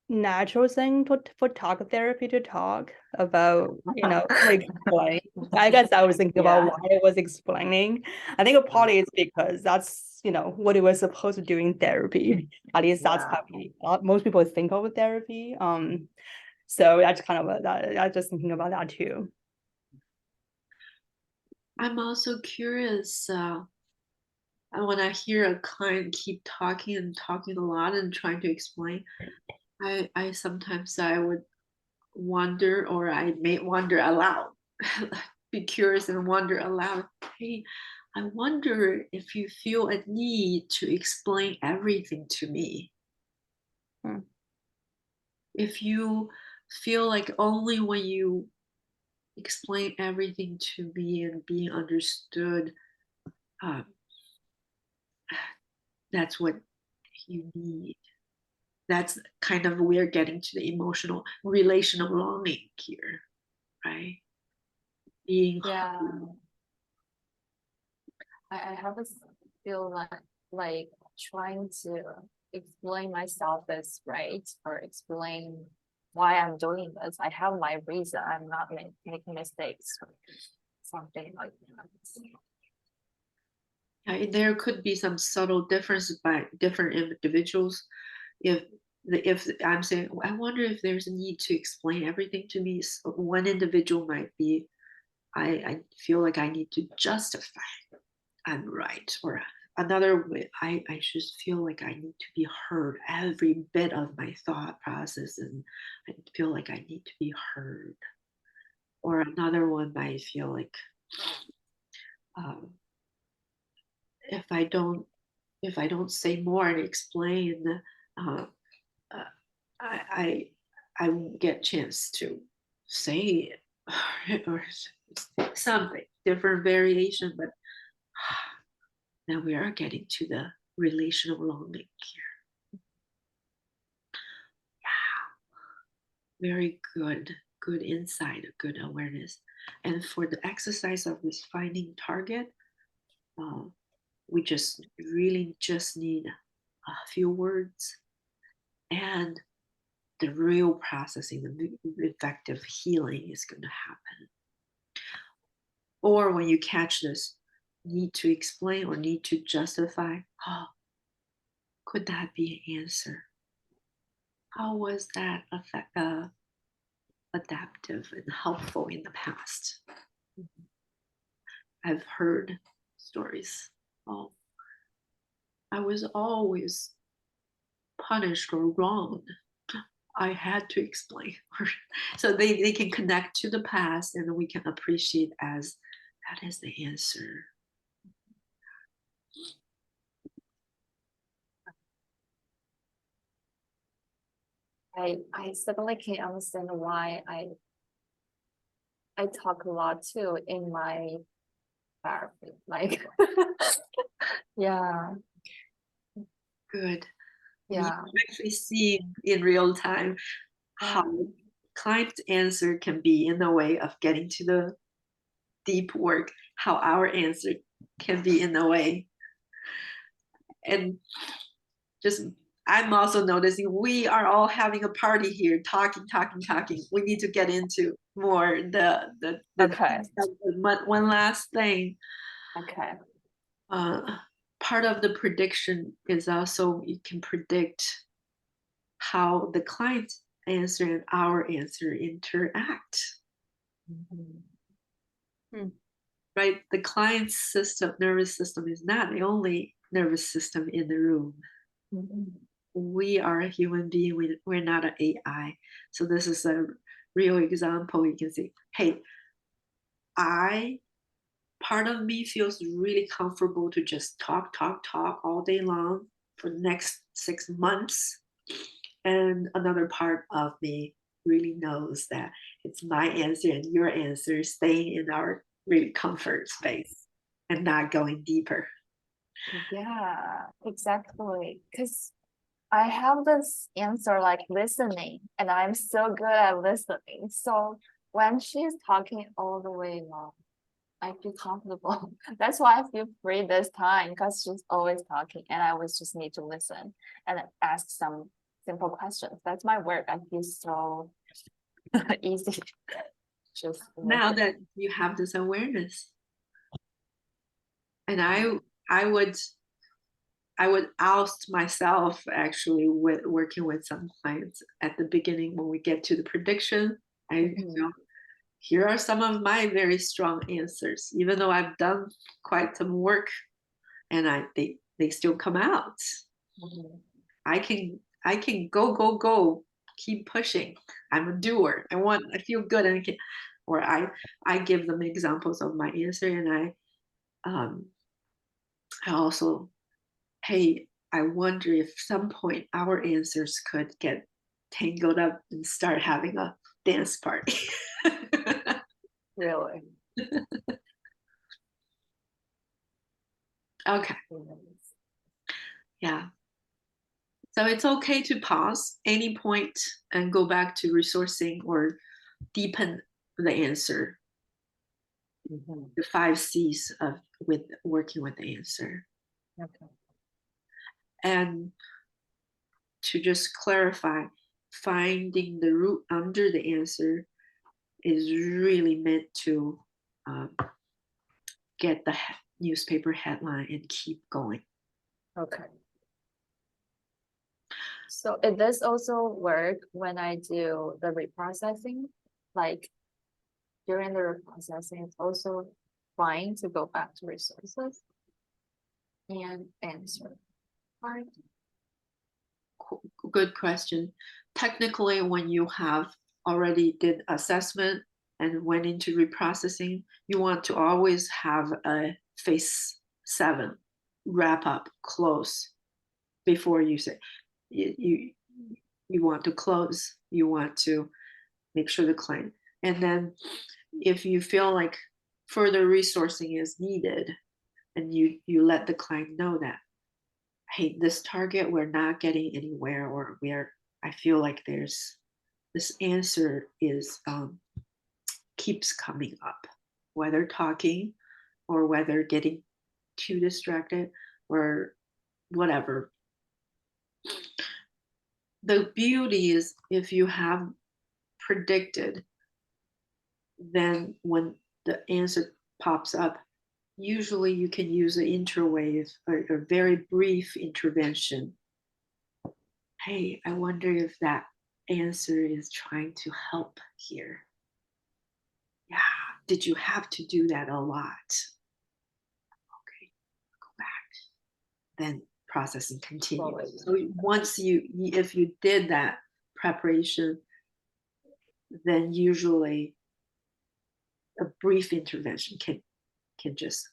Speaker 3: natural thing for talk therapy to talk about, explain. I guess I was thinking about
Speaker 1: Yeah.
Speaker 3: why I was explaining. I think partly it's because that's, what it was supposed to do in therapy. At least that's how most people think of therapy. So that's kind of I'm just thinking about that too.
Speaker 2: I'm also curious when I hear a client keep talking and talking a lot and trying to explain, I sometimes I would wonder, or I may wonder aloud, be curious and wonder aloud, hey, I wonder if you feel a need to explain everything to me.
Speaker 3: Hmm.
Speaker 2: If you feel like only when you explain everything to me and being understood, um, that's what you need. That's kind of we're getting to the emotional relational longing here, right? Being
Speaker 1: Yeah. I have a feel like trying to explain myself is right, or explain why I'm doing this. I have my reason. I'm not making mistakes or something like that.
Speaker 2: there could be some subtle differences by different individuals. If I'm saying, I wonder if there's a need to explain everything to me. So one individual might be, I feel like I need to justify I'm right, or another way, I just feel like I need to be heard. Every bit of my thought process, and I feel like I need to be heard. Or another one might feel like um, if I don't say more and explain, uh, uh, I I won't get a chance to say it or something different variation, but now we are getting to the relational longing here. Very good insight, good awareness. And for the exercise of this finding target, uh, we just really just need a few words and the real processing, the effective healing is going to happen. Or when you catch this need to explain or need to justify, could that be an answer? How was that adaptive and helpful in the past? I've heard stories. Oh, I was always punished or wronged. I had to explain. So they can connect to the past and we can appreciate as that is the answer.
Speaker 1: I suddenly can't understand why I talk a lot too in my therapy. Like, yeah,
Speaker 2: Good.
Speaker 1: yeah.
Speaker 2: You actually see in real time how client's answer can be in the way of getting to the deep work, how our answer can be in the way. And just, I'm also noticing we are all having a party here, talking. We need to get into more the
Speaker 1: Okay.
Speaker 2: one last thing.
Speaker 1: Okay.
Speaker 2: Part of the prediction is also you can predict how the client's answer and our answer interact. Right? The client's system, nervous system, is not the only nervous system in the room. We are a human being. We're not an AI. So this is a real example. You can see, hey, part of me feels really comfortable to just talk all day long for the next 6 months. And another part of me really knows that it's my answer and your answer staying in our really comfort space and not going deeper.
Speaker 1: Yeah, exactly. Because I have this answer like listening, and I'm so good at listening. So when she's talking all the way long, I feel comfortable. That's why I feel free this time because she's always talking, and I always just need to listen and ask some simple questions. That's my work. I feel so easy. Just
Speaker 2: Now
Speaker 1: listen.
Speaker 2: that you have this awareness, and I would oust myself actually with working with some clients at the beginning when we get to the prediction. Here are some of my very strong answers, even though I've done quite some work, and they still come out. I can go, keep pushing. I'm a doer. I feel good, and I give them examples of my answer, and I also, hey, I wonder if some point our answers could get tangled up and start having a dance party.
Speaker 1: Really.
Speaker 2: Okay. Yeah. So it's okay to pause any point and go back to resourcing or deepen the answer. The 5 C's of with working with the answer.
Speaker 1: Okay.
Speaker 2: And to just clarify, finding the root under the answer is really meant to get the newspaper headline and keep going.
Speaker 1: Okay. So it does also work when I do the reprocessing, like during the reprocessing, it's also fine to go back to resources and answer. Right.
Speaker 2: Good question. Technically, when you have already did assessment and went into reprocessing, you want to always have a phase 7 wrap up close before you say you want to close. You want to make sure the client, and then if you feel like further resourcing is needed, and you let the client know that, hey, this target, we're not getting anywhere, or I feel like there's this answer is keeps coming up, whether talking or whether getting too distracted or whatever. The beauty is if you have predicted, then when the answer pops up, usually you can use an interwave or a very brief intervention. Hey, I wonder if that answer is trying to help here. Yeah, did you have to do that a lot? Okay, go back. Then processing continues. So once if you did that preparation, then usually a brief intervention can just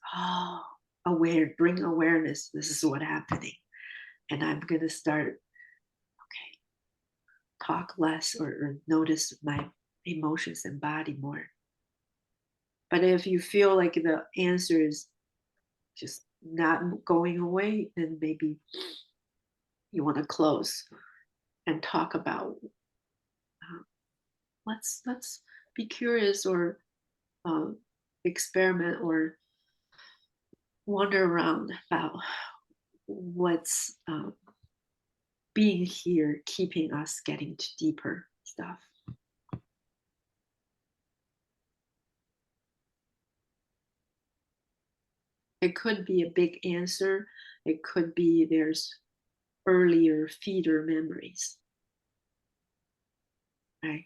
Speaker 2: bring awareness. This is what's happening, and I'm gonna start. Okay, talk less or notice my emotions and body more. But if you feel like the answer is just not going away, then maybe you want to close and talk about let's be curious or uh, experiment or wander around about what's being here keeping us getting to deeper stuff. It could be a big answer. It could be there's earlier feeder memories, right?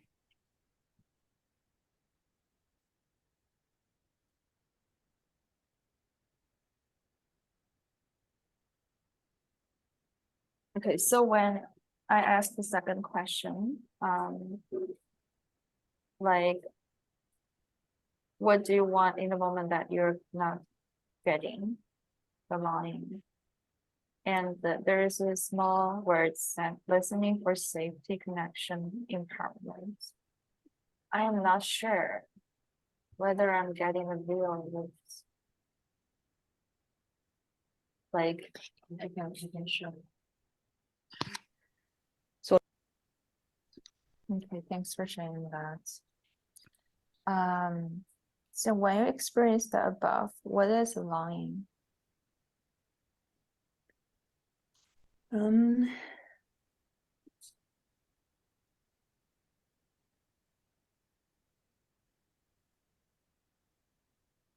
Speaker 1: Okay, so when I asked the second question, like, what do you want in the moment that you're not getting belonging? And there is a small words that listening for safety, connection, empowerment. I am not sure whether I'm getting a real with like I can show.
Speaker 3: So-
Speaker 1: okay, thanks for sharing that. So when you experience the above, what is longing?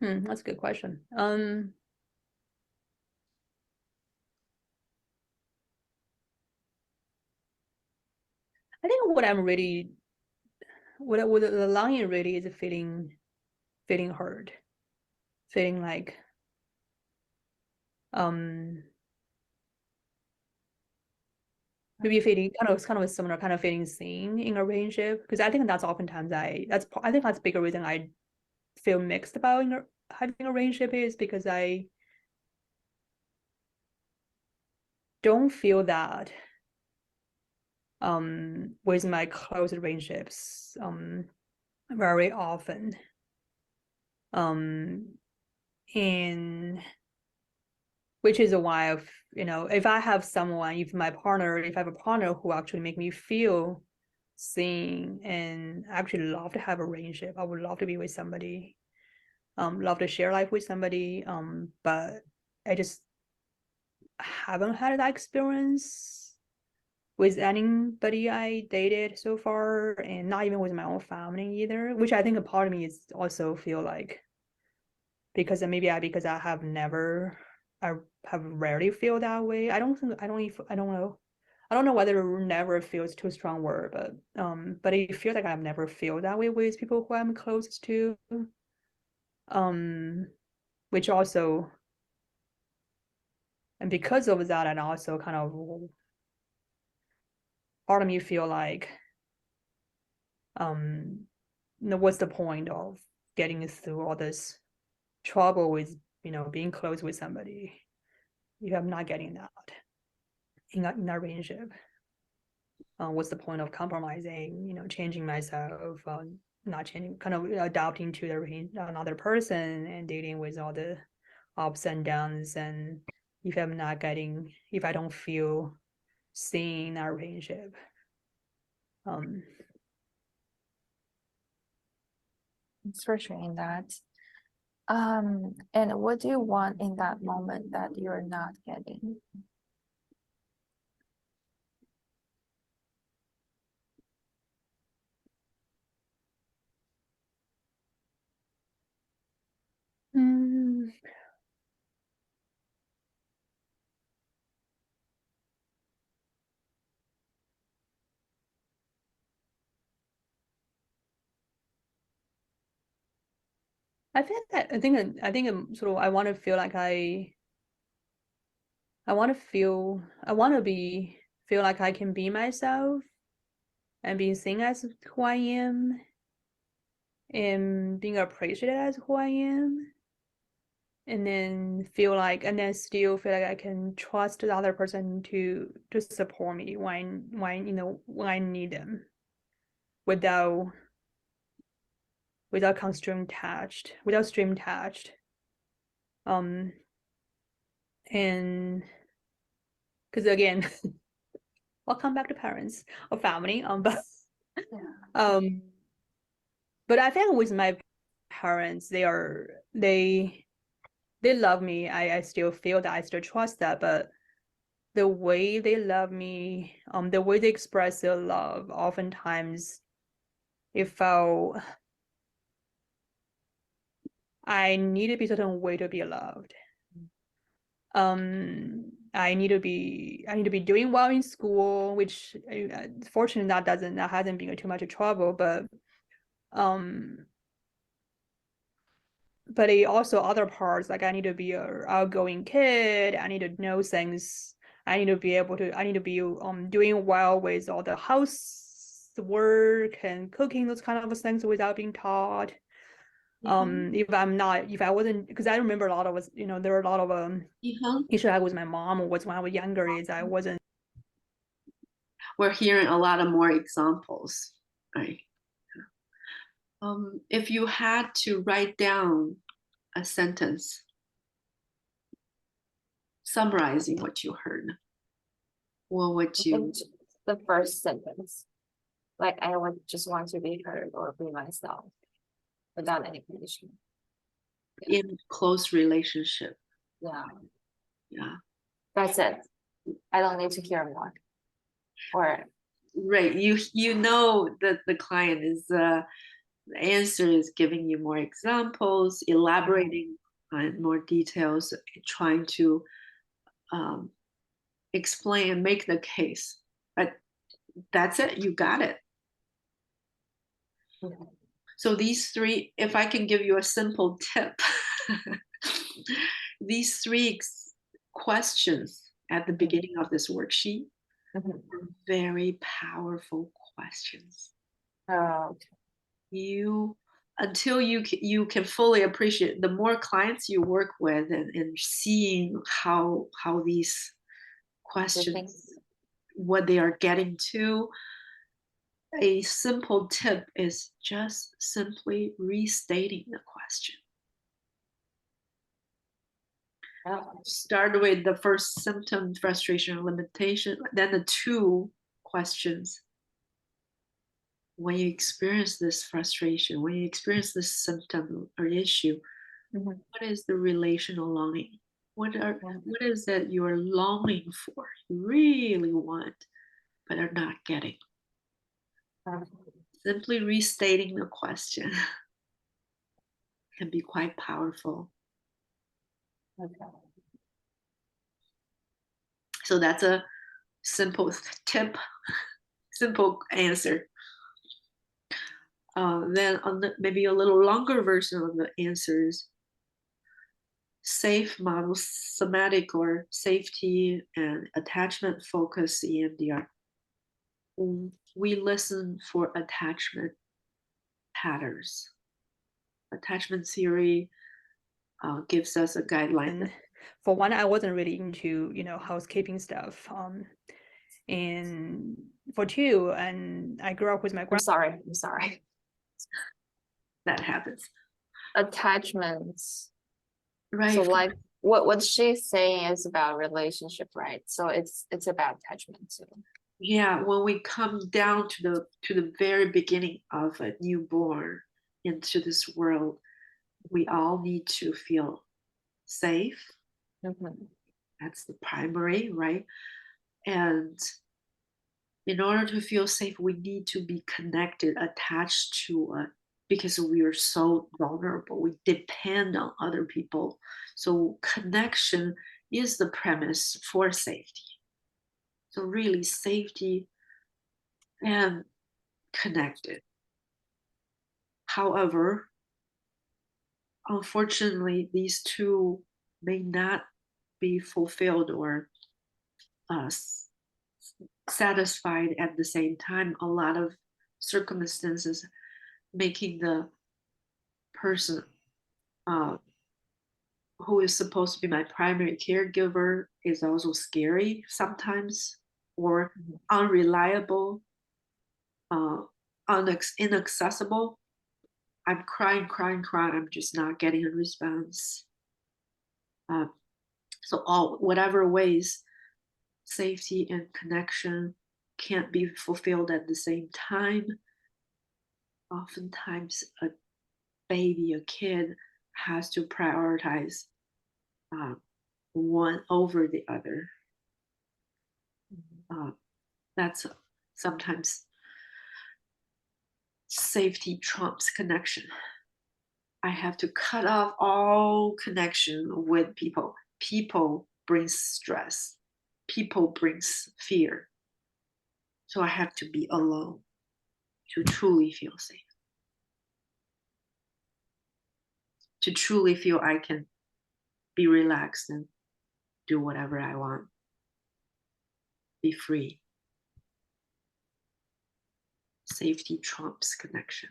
Speaker 3: That's a good question. I think what the longing really is feeling heard, feeling like maybe feeling kind of a similar kind of feeling seen in a relationship, because I think that's oftentimes I think that's a bigger reason I feel mixed about having a relationship, is because I don't feel that with my close relationships very often, and which is why of if I have someone, if I have a partner who actually make me feel seen and actually love to have a relationship, I would love to be with somebody, love to share life with somebody, but I just haven't had that experience with anybody I dated so far, and not even with my own family either, which I think a part of me is also feel like because I have never, I have rarely feel that way. I don't know. I don't know whether never feels too strong word, but it feels like I've never feel that way with people who I'm closest to. Which also, and because of that, and also kind of part of me feel like, what's the point of getting through all this trouble with being close with somebody if I'm not getting that in that relationship? What's the point of compromising, changing myself, not changing, kind of adapting to another person and dealing with all the ups and downs, and if I don't feel seen in our relationship.
Speaker 1: Thanks for sharing that. And what do you want in that moment that you're not getting?
Speaker 3: I think sort of I want to feel like I want to feel like I can be myself and being seen as who I am and being appreciated as who I am. and then feel like, and then still feel like I can trust the other person to support me when when I need them, without stream attached. And because again, I'll come back to parents or family.
Speaker 1: Yeah.
Speaker 3: But I think with my parents, they love me. I still feel that, I still trust that, but the way they love me, the way they express their love, oftentimes it felt I need to be a certain way to be loved. I need to be doing well in school, which fortunately that hasn't been too much trouble, um but it also other parts, like I need to be a outgoing kid, I need to know things, I need to be doing well with all the housework and cooking, those kind of things, without being taught. If I wasn't, because I remember a lot of us, there were a lot of issue I had with my mom was when I was younger, is I wasn't.
Speaker 2: We're hearing a lot of more examples, right? If you had to write down a sentence summarizing what you heard, what would
Speaker 1: I
Speaker 2: you?
Speaker 1: think the first sentence, like I would just want to be heard or be myself without any condition.
Speaker 2: In close relationship?
Speaker 1: Yeah,
Speaker 2: Yeah,
Speaker 1: that's it. I don't need to hear more. Or
Speaker 2: right. You know that the client is the answer is giving you more examples, elaborating on more details, trying to explain and make the case. But that's it. You got it.
Speaker 1: okay.
Speaker 2: So these three, if I can give you a simple tip, these three questions at the beginning of this worksheet
Speaker 1: Mhm.
Speaker 2: are very powerful questions.
Speaker 1: Oh,
Speaker 2: You, until you can fully appreciate, the more clients you work with, and seeing how these questions, what they are getting to, a simple tip is just simply restating the question.
Speaker 1: oh,
Speaker 2: Start with the first symptom, frustration, or limitation, then the two questions. When you experience this frustration, when you experience this symptom or issue,
Speaker 1: mhm.
Speaker 2: what is the relational longing? What is that you're longing for, you really want, but are not getting?
Speaker 1: Oh,
Speaker 2: Simply restating the question can be quite powerful.
Speaker 1: okay.
Speaker 2: So that's a simple tip, simple answer. Then on maybe a little longer version of the answers, SAFE model, somatic or safety and attachment focus EMDR. We listen for attachment patterns. Attachment theory gives us a guideline.
Speaker 3: For one, I wasn't really into housekeeping stuff. And for two, and I grew up with my
Speaker 1: I'm sorry.
Speaker 2: That happens.
Speaker 1: Attachments.
Speaker 2: Right.
Speaker 1: So like what she's saying is about relationship, right? So it's about attachment too.
Speaker 2: Yeah, when we come down to the very beginning of a newborn into this world, we all need to feel safe.
Speaker 1: Mhm.
Speaker 2: That's the primary, right? And in order to feel safe, we need to be connected, attached to because we are so vulnerable. We depend on other people. So connection is the premise for safety. So really safety and connected. However, unfortunately, these two may not be fulfilled or satisfied at the same time. A lot of circumstances making the person who is supposed to be my primary caregiver is also scary sometimes, or unreliable, inaccessible. I'm crying, I'm just not getting a response. So all whatever ways safety and connection can't be fulfilled at the same time. Oftentimes a baby, a kid has to prioritize one over the other. That's sometimes safety trumps connection. I have to cut off all connection with people. People brings stress. People brings fear. So I have to be alone to truly feel safe. To truly feel I can be relaxed and do whatever I want. Be free. Safety trumps connection.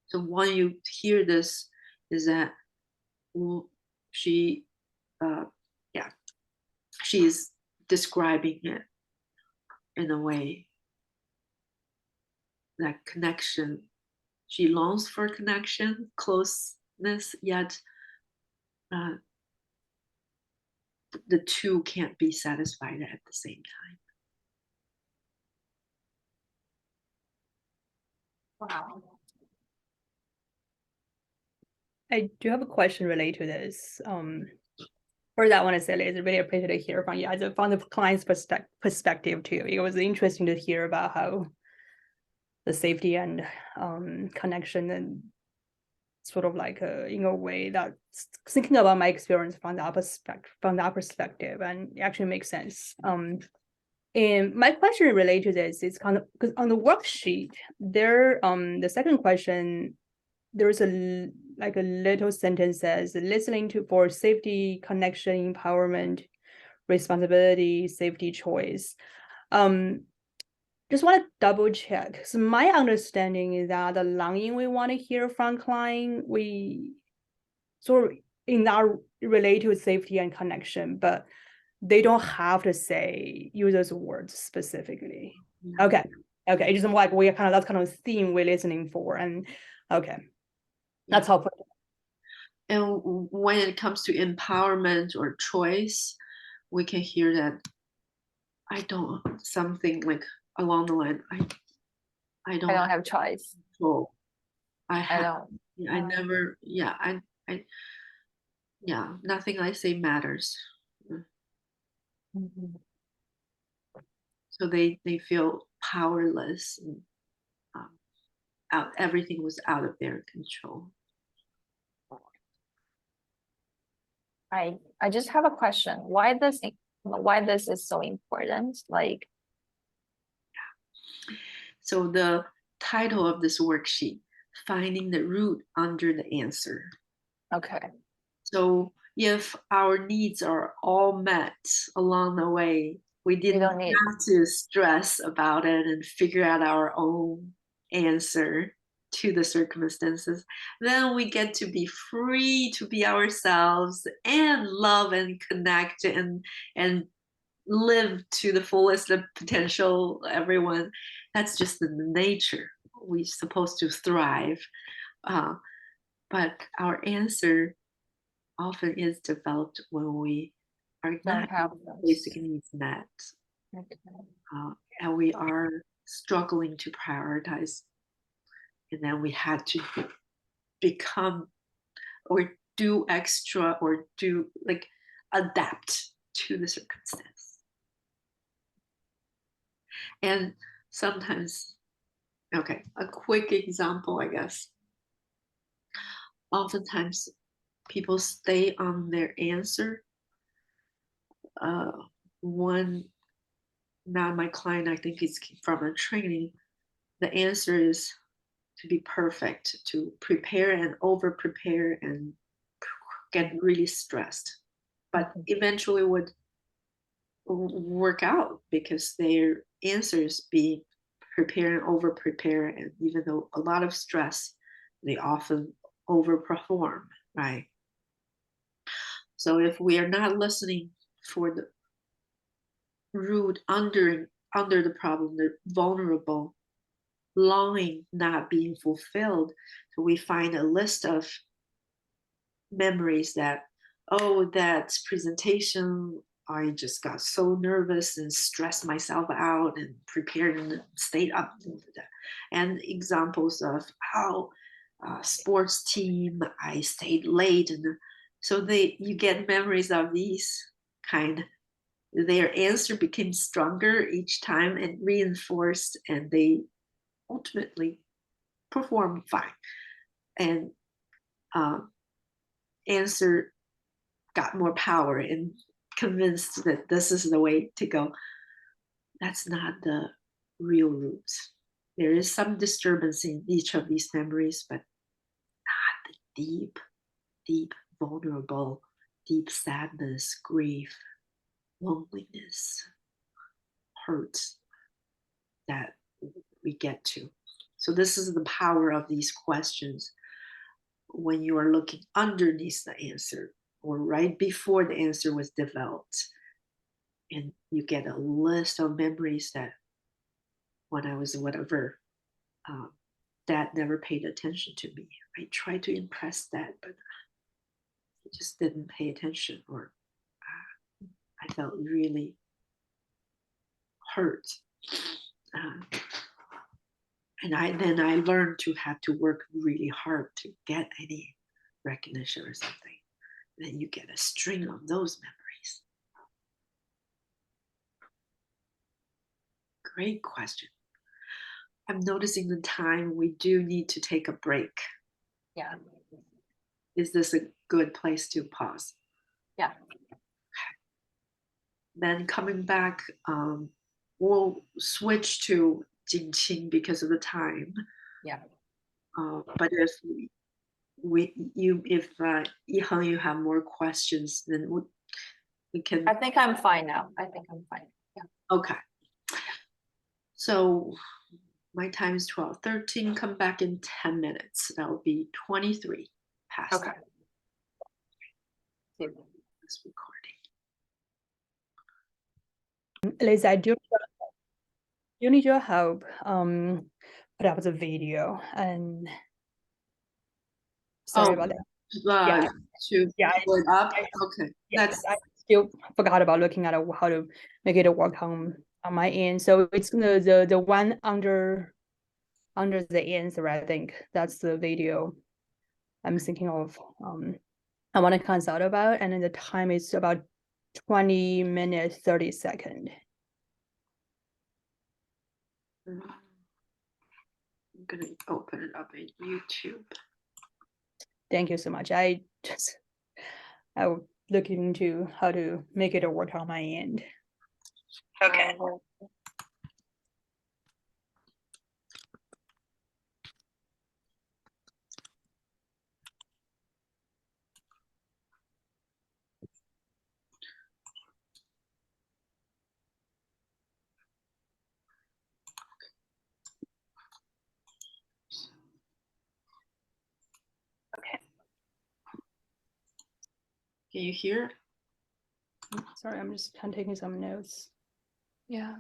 Speaker 2: So when you hear this, is that she, she is describing it in a way that connection. She longs for connection, closeness, yet the two can't be satisfied at the same time.
Speaker 1: Wow.
Speaker 3: I do have a question related to this. First, I want to say it's really appreciated to hear from you from the client's perspective too. It was interesting to hear about how the safety and connection and sort of like in a way that thinking about my experience from that perspective, and it actually makes sense. And my question related to this is kind of because on the worksheet there, the second question, there's a little sentence says listening to for safety, connection, empowerment, responsibility, safety, choice. Just want to double check. So my understanding is that the longing we want to hear from client, we sort of in that relate to safety and connection, but they don't have to say use those words specifically.
Speaker 2: Yeah.
Speaker 3: Okay. It's just like we are kind of that's kind of theme we're listening for, and okay, that's helpful.
Speaker 2: And when it comes to empowerment or choice, we can hear that I don't something like along the line. I don't
Speaker 1: have choice.
Speaker 2: control.
Speaker 1: I don't.
Speaker 2: I never. Yeah. I. Yeah. Nothing I say matters.
Speaker 1: Mhm.
Speaker 2: So they feel powerless. And, everything was out of their control.
Speaker 1: I just have a question. Why this is so important? Like,
Speaker 2: So the title of this worksheet, finding the root under the answer.
Speaker 1: okay.
Speaker 2: So if our needs are all met along the way, we didn't
Speaker 1: don't need-
Speaker 2: have to stress about it and figure out our own answer to the circumstances. Then we get to be free to be ourselves and love and connect and live to the fullest of potential. Everyone, that's just the nature. We're supposed to thrive, but our answer often is developed when we are not
Speaker 1: have
Speaker 2: basic needs met,
Speaker 1: Okay.
Speaker 2: and we are struggling to prioritize, and then we had to become or do extra or do like adapt to the circumstance. And sometimes, okay, a quick example, I guess. Oftentimes people stay on their answer. One, not my client, I think it's from a training. The answer is to be perfect, to prepare and over prepare and get really stressed, but eventually would work out because their answers be prepare and over prepare, and even though a lot of stress, they often overperform, right? So if we are not listening for the root under the problem, the vulnerable longing not being fulfilled, so we find a list of memories that, oh, that presentation, I just got so nervous and stressed myself out and prepared and stayed up. And examples of how sports team, I stayed late. And so you get memories of these kind. Their answer became stronger each time and reinforced, and they ultimately performed fine. And answer got more power and convinced that this is the way to go. That's not the real roots. There is some disturbance in each of these memories, but not the deep, deep, vulnerable, deep sadness, grief, loneliness, hurt that we get to. So, this is the power of these questions when you are looking underneath the answer or right before the answer was developed. And you get a list of memories that when I was whatever, dad never paid attention to me. I tried to impress dad, but he just didn't pay attention, or I felt really hurt. And then I learned to have to work really hard to get any recognition or something. And then you get a string of those memories. Great question. I'm noticing the time. We do need to take a break.
Speaker 1: Yeah.
Speaker 2: Is this a good place to pause?
Speaker 1: Yeah.
Speaker 2: Then coming back, we'll switch to Jingqing because of the time.
Speaker 1: Yeah.
Speaker 2: But if Yiheng, you have more questions, then we can.
Speaker 1: I think I'm fine now. I think I'm fine. Yeah.
Speaker 2: Okay. So my time is 12:13. Come back in 10 minutes. That will be 23 past.
Speaker 1: Okay.
Speaker 2: This recording.
Speaker 3: Liz, I do need your help put up the video, and sorry about that. Yeah.
Speaker 2: To
Speaker 3: Yeah,
Speaker 2: pull it up. Okay.
Speaker 3: Yes, I still forgot about looking at how to make it work on my end. So it's the one under the answer. I think that's the video I'm thinking of. I want to consult about, and then the time is about 20 minutes 30 seconds.
Speaker 2: I'm gonna open it up in YouTube.
Speaker 3: Thank you so much. I will look into how to make it work on my end.
Speaker 1: Okay.
Speaker 2: Can you hear?
Speaker 3: Sorry, I'm just kind of taking some notes.
Speaker 1: Yeah.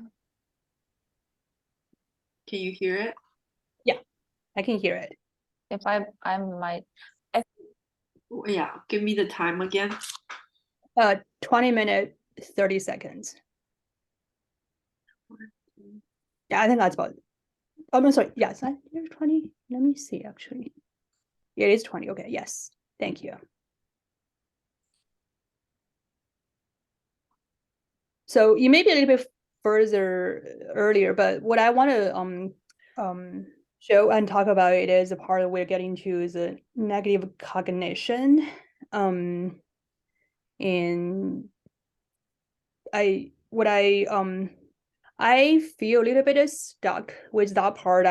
Speaker 2: Can you hear it?
Speaker 3: Yeah, I can hear it.
Speaker 1: If I might.
Speaker 2: Yeah, give me the time again.
Speaker 3: 20 minutes 30 seconds. Yeah, I think that's about. Oh no, sorry. Yes, I hear 20. Let me see. Actually, yeah, it is 20. Okay. Yes. Thank you. So you may be a little bit further earlier, but what I want to show and talk about it is a part we're getting to is a negative cognition. And I feel a little bit stuck with that part.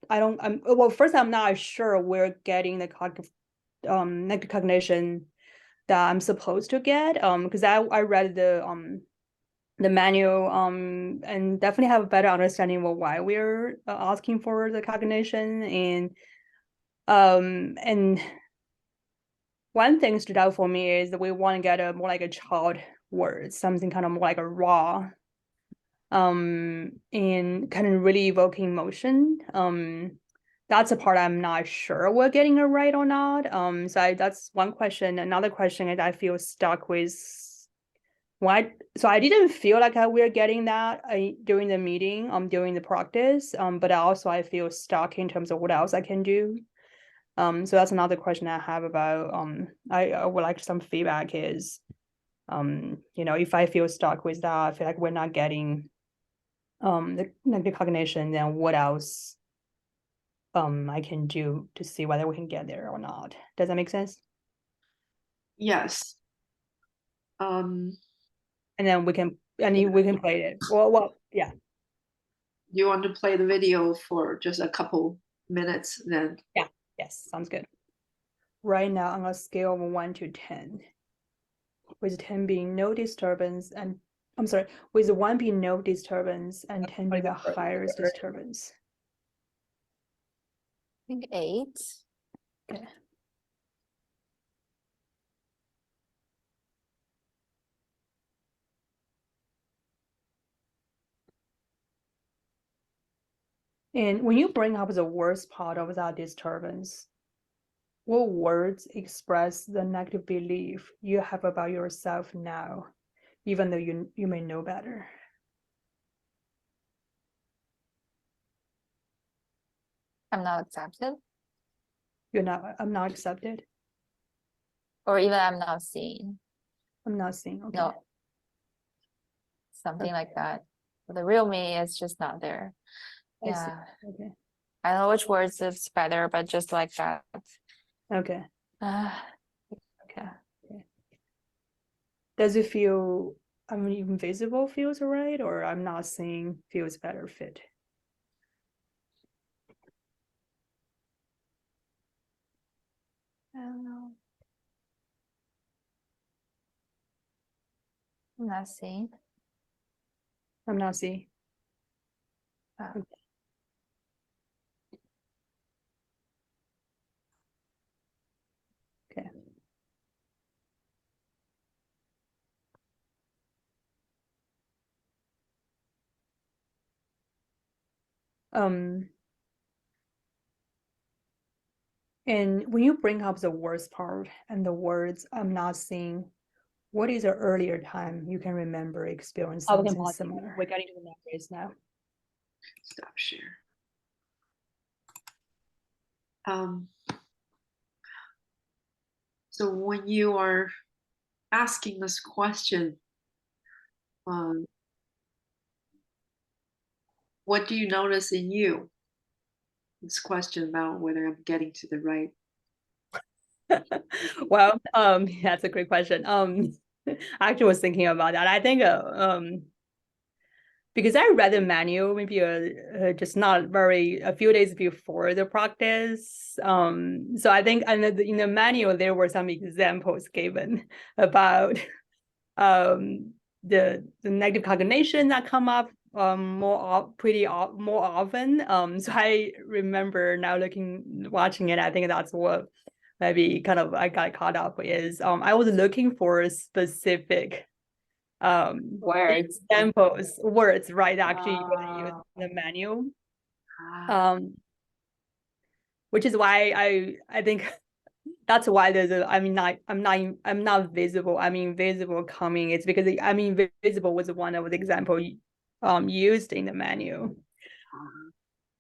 Speaker 3: Well, first I'm not sure we're getting the negative cognition that I'm supposed to get. Because I read the manual and definitely have a better understanding of why we're asking for the cognition, and one thing stood out for me is that we want to get a more like a child word, something kind of more like a raw, and kind of really evoking emotion. That's a part I'm not sure we're getting it right or not. So that's one question. Another question is I feel stuck with why. So I didn't feel like we're getting that during the meeting, during the practice. But also I feel stuck in terms of what else I can do. So that's another question I have about. I would like some feedback is, if I feel stuck with that, I feel like we're not getting the cognition, then what else I can do to see whether we can get there or not. Does that make sense?
Speaker 2: Yes.
Speaker 3: And then we can play it. Well, yeah.
Speaker 2: You want to play the video for just a couple minutes then?
Speaker 3: Yeah. Yes, sounds good. Right now on a scale of 1 to 10, with 10 being no disturbance and I'm sorry, with 1 being no disturbance and 10 being the highest disturbance.
Speaker 1: I think 8.
Speaker 3: Okay. And when you bring up the worst part of that disturbance, what words express the negative belief you have about yourself now, even though you may know better?
Speaker 1: I'm not accepted,
Speaker 3: I'm not accepted.
Speaker 1: or even I'm not seen.
Speaker 3: I'm not seeing. Okay.
Speaker 1: No, something like that. The real me is just not there.
Speaker 3: I see.
Speaker 1: Yeah,
Speaker 3: Okay.
Speaker 1: I know which words is better, but just like that.
Speaker 3: Okay.
Speaker 1: Okay.
Speaker 3: Does it feel, invisible feels right, or I'm not seeing feels better fit?
Speaker 1: I don't know. I'm not seeing.
Speaker 3: I'm not seeing.
Speaker 1: Oh.
Speaker 3: Okay. And when you bring up the worst part and the words I'm not seeing, what is the earlier time you can remember experiencing something similar? We're getting to the memories now.
Speaker 2: Stop share. So when you are asking this question, what do you notice in you? This question about whether I'm getting to the right.
Speaker 3: Well, that's a great question. I actually was thinking about that. I think because I read the manual maybe just not a few days before the practice. So I think in the manual there were some examples given about the negative cognition that come up more often. So I remember now watching it, I think that's what maybe kind of I got caught up is I was looking for specific
Speaker 1: Words.
Speaker 3: examples, words, right, actually used in the manual. Which is why I think that's why there's I'm not visible. Visible coming. It's because visible was one of the example used in the manual.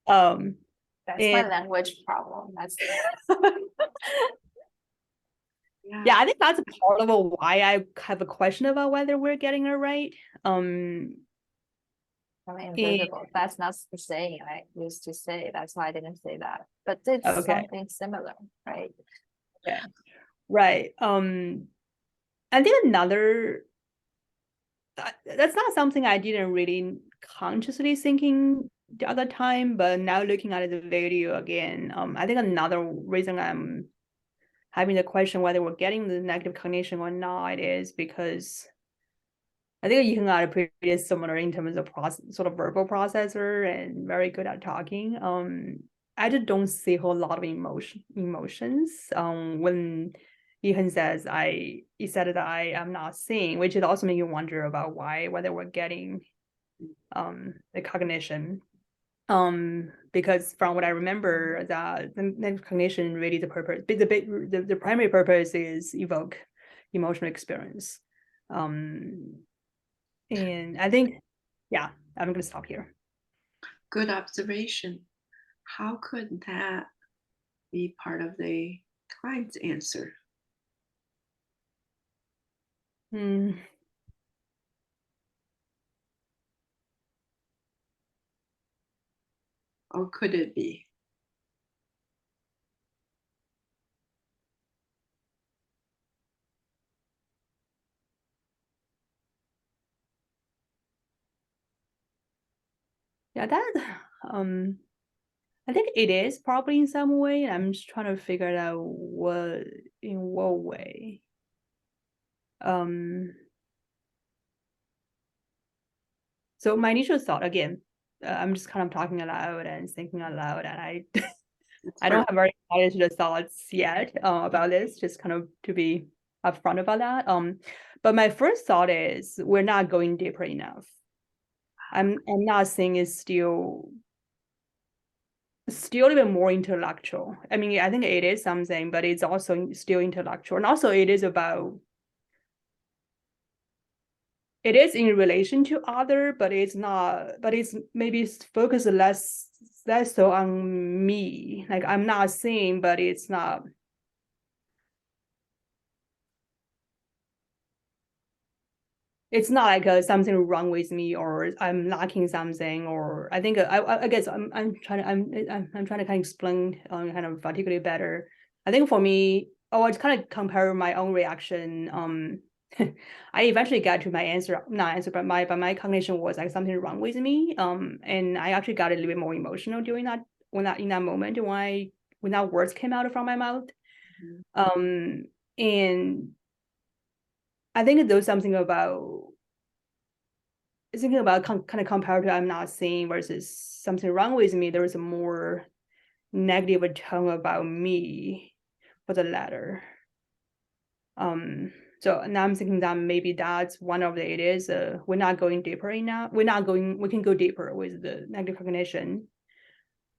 Speaker 1: That's my language problem. That's
Speaker 3: yeah, I think that's part of why I have a question about whether we're getting it right.
Speaker 1: invisible. That's not the saying I used to say. That's why I didn't say that. But it's something similar, right?
Speaker 3: Okay. Right. I think that's not something I didn't really consciously thinking the other time, but now looking at the video again, I think another reason I'm having the question whether we're getting the negative cognition or not is because I think you are pretty similar in terms of sort of verbal processor and very good at talking. I just don't see a whole lot of emotions when Ethan says he said that I am not seeing, which is also make you wonder about whether we're getting the cognition. Because from what I remember, that the cognition really the purpose, the primary purpose is evoke emotional experience. And I think, yeah, I'm gonna stop here.
Speaker 2: Good observation. How could that be part of the client's answer?
Speaker 3: Hmm.
Speaker 2: Or could it be?
Speaker 3: Yeah, that I think it is probably in some way. I'm just trying to figure out in what way. So my initial thought again, I'm just kind of talking aloud and thinking aloud, and I don't have very intelligent thoughts yet about this. Just kind of to be upfront about that. But my first thought is we're not going deeper enough. I'm not saying it's still even more intellectual. I mean, I think it is something, but it's also still intellectual, and also it is about. It is in relation to other, but it's not. But it's maybe focused less so on me. Like I'm not seeing, but it's not. It's not like something wrong with me or I'm lacking something, or I think I guess I'm trying to I'm trying to kind of explain kind of particularly better. I think for me, I kind of compare my own reaction. I eventually got to my answer, not answer, but my cognition was like something wrong with me. And I actually got a little bit more emotional during that in that moment when that words came out from my mouth.
Speaker 2: Mhm.
Speaker 3: And I think there was something about thinking about kind of compared to I'm not seeing versus something wrong with me. There was a more negative tone about me for the latter. So now I'm thinking that maybe that's one of it is we're not going deeper enough. We can go deeper with the negative cognition.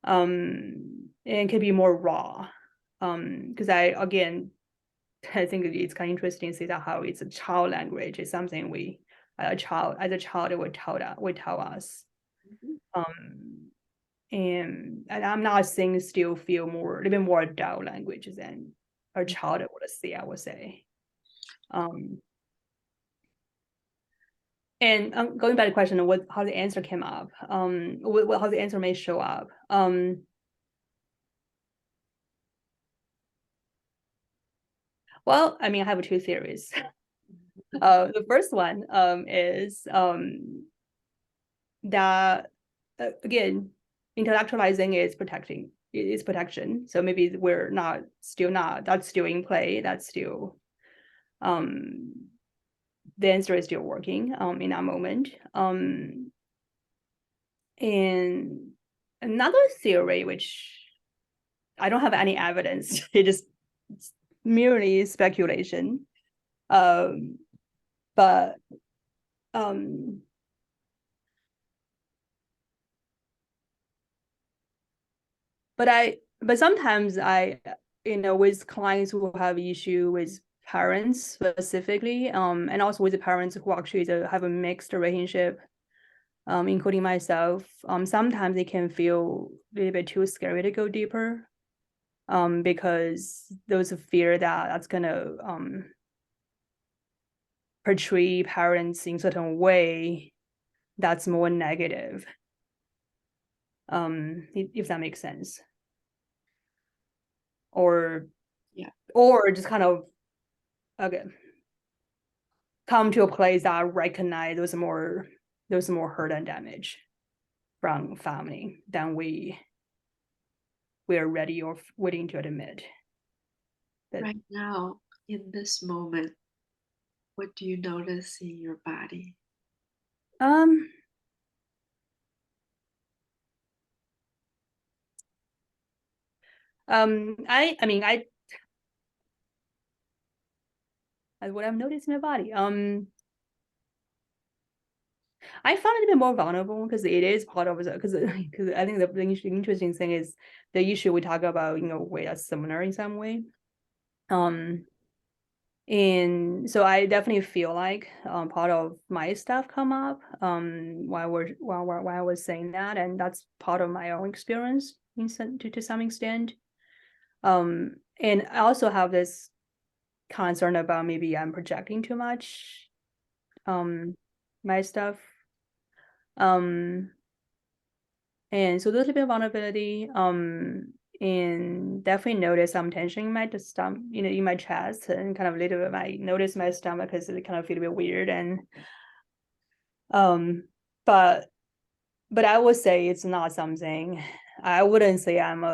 Speaker 3: And it can be more raw. Because I think it's kind of interesting to see that how it's a child language. It's something as a child, it would tell us.
Speaker 2: Mhm.
Speaker 3: And I'm not saying still feel a little bit more adult language than a child would say, I would say. And going back to the question of how the answer came up, how the answer may show up. Well, I mean, I have two theories. The first one is that again, intellectualizing is protection. So maybe we're not that's still in play. That's still the answer is still working in that moment. And another theory, which I don't have any evidence, it just merely speculation. But but sometimes with clients who have issue with parents specifically, and also with the parents who actually have a mixed relationship, including myself, sometimes they can feel a little bit too scary to go deeper, because there's a fear that that's gonna portray parents in certain way that's more negative. If that makes sense. Or
Speaker 2: Yeah.
Speaker 3: or just kind of okay, come to a place that recognize there's more hurt and damage from family than we are ready or willing to admit. That
Speaker 2: Right now, in this moment, what do you notice in your body?
Speaker 3: um I mean as what I've noticed in my body. I found it a bit more vulnerable because it is part of it. Because I think the interesting thing is the issue we talk about, way that's similar in some way. And so I definitely feel like part of my stuff come up while I was saying that, and that's part of my own experience to some extent. And I also have this concern about maybe I'm projecting too much my stuff. And so there's a bit of vulnerability. And definitely notice some tension in my stomach, in my chest, and kind of a little bit notice my stomach because it kind of feel a bit weird. And but I would say it's not something, I wouldn't say I'm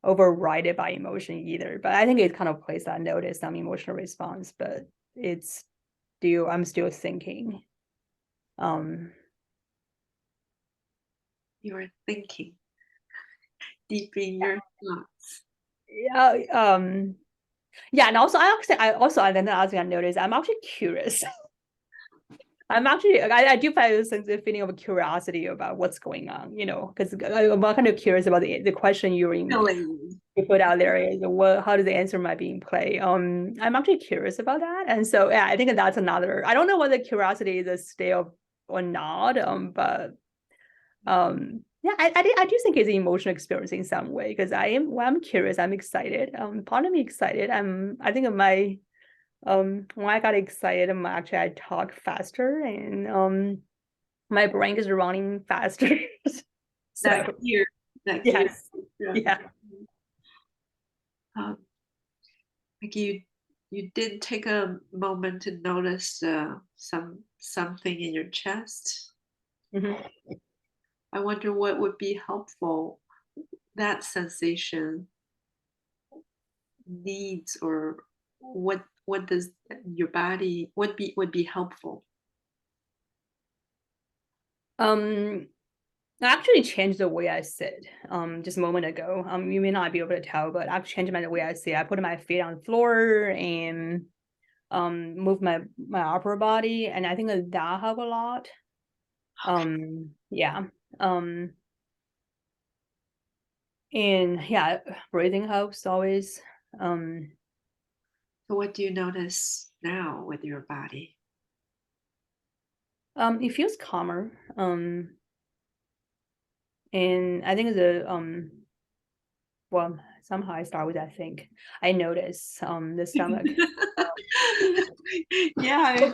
Speaker 3: overridden by emotion either. But I think it kind of plays that notice some emotional response, but I'm still thinking.
Speaker 2: You are thinking deep in your thoughts.
Speaker 3: Yeah. Yeah, and also then the other thing I noticed, I'm actually curious. I do find a sense of feeling of curiosity about what's going on, because I'm kind of curious about the question you put out there is how does the answer might be in play. I'm actually curious about that, and so yeah, I think that's another. I don't know whether curiosity is a stale or not, but yeah, I do think it's an emotional experience in some way because I'm curious, I'm excited. Part of me excited. I think of my when I got excited, actually I talk faster and my brain is running faster.
Speaker 2: That year.
Speaker 3: Yes. Yeah.
Speaker 2: Like you did take a moment to notice something in your chest.
Speaker 3: Mm-hmm.
Speaker 2: I wonder what would be helpful. That sensation needs, or what does your body would be helpful?
Speaker 3: I actually changed the way I sit just a moment ago. You may not be able to tell, but I've changed the way I sit. I put my feet on the floor and move my upper body, and I think that helped a lot. Yeah. And yeah, breathing helps always.
Speaker 2: So what do you notice now with your body?
Speaker 3: It feels calmer. And I think well, somehow I start with I think. I notice the stomach.
Speaker 2: Yeah,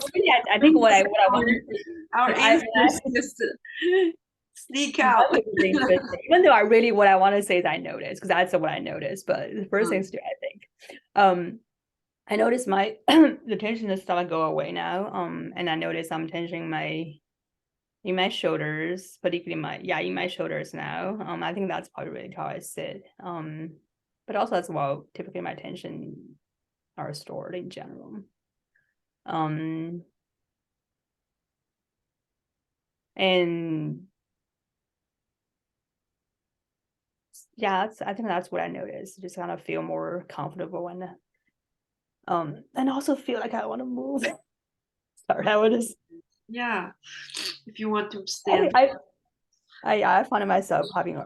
Speaker 3: I think what I want to
Speaker 2: our answers just sneak out.
Speaker 3: even though what I want to say is I notice, because that's what I noticed. But the first thing is I think. I notice my the tension in the stomach go away now. And I notice some tension in my shoulders, particularly in my shoulders now. I think that's probably really how I sit. But also as well, typically my tension are stored in general. And yeah, I think that's what I noticed. Just kind of feel more comfortable and also feel like I want to move. Sorry, I was
Speaker 2: Yeah, if you want to stand.
Speaker 3: I find myself having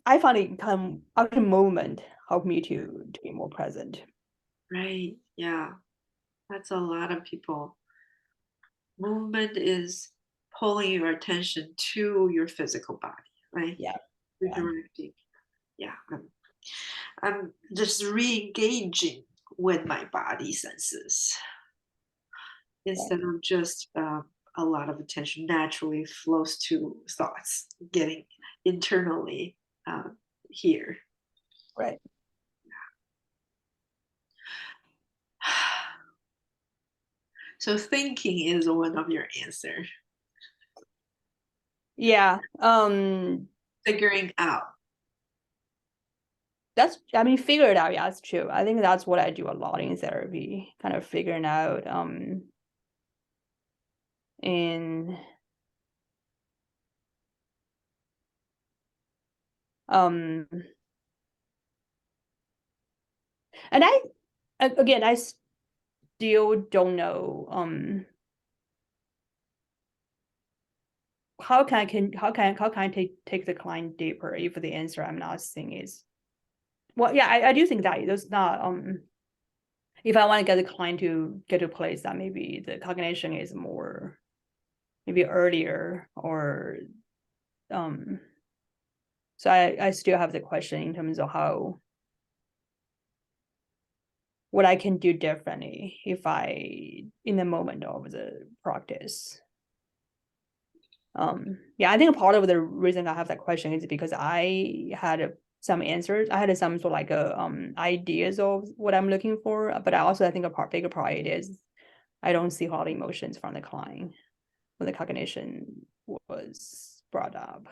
Speaker 3: I find it kind of movement help me to be more present.
Speaker 2: Right. Yeah, that's a lot of people. Movement is pulling your attention to your physical body, right?
Speaker 3: Yeah.
Speaker 2: Redirecting. Yeah. I'm just re-engaging with my body senses instead of just a lot of attention naturally flows to thoughts getting internally here.
Speaker 3: Right.
Speaker 2: So thinking is one of your answer.
Speaker 3: Yeah.
Speaker 2: Figuring out.
Speaker 3: Figure it out. Yeah, that's true. I think that's what I do a lot in therapy, kind of figuring out in And again, I still don't know, how can I take the client deeper if the answer I'm not seeing is, well, yeah, I do think that there's not, if I want to get the client to get to a place that maybe the cognition is more, maybe earlier, or, so I still have the question in terms of what I can do differently if in the moment of the practice. Yeah, I think part of the reason I have that question is because I had some answers. I had some sort of like ideas of what I'm looking for, but I think bigger part is I don't see all the emotions from the client when the cognition was brought up.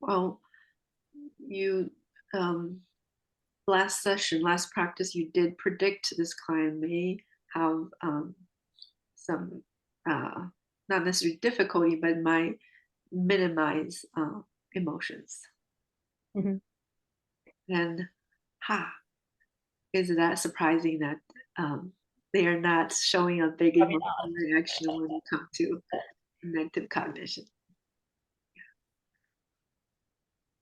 Speaker 2: Well, you last practice, you did predict this client may have some not necessarily difficulty, but might minimize emotions.
Speaker 3: Mhm.
Speaker 2: And is that surprising that they are not showing a big
Speaker 3: Probably
Speaker 2: emotional reaction when it comes to connective cognition?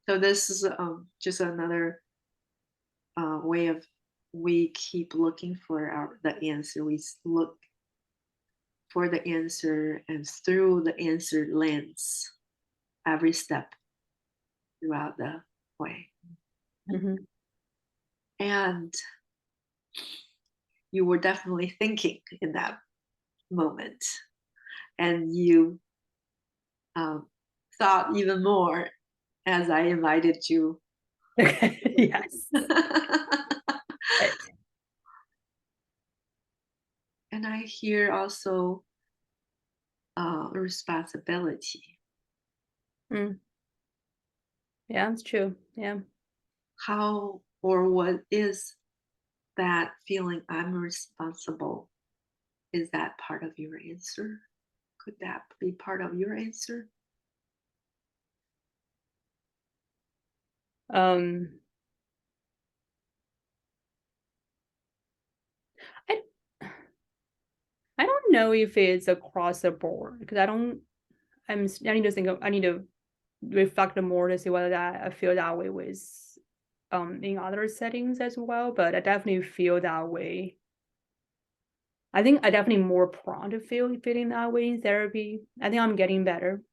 Speaker 2: So this is just another way of we keep looking for the answer. We look for the answer and through the answer lens every step throughout the way.
Speaker 3: Mhm.
Speaker 2: And you were definitely thinking in that moment, and you thought even more as I invited you.
Speaker 3: Yes. Right.
Speaker 2: And I hear also responsibility.
Speaker 3: Mm. Yeah, it's true. Yeah.
Speaker 2: How or what is that feeling I'm responsible? Is that part of your answer? Could that be part of your answer?
Speaker 3: Um, I I don't know if it's across the board because I need to I need to reflect more to see whether that I feel that way with in other settings as well. But I definitely feel that way. I think I definitely more prone to feeling that way in therapy. I think I'm getting better.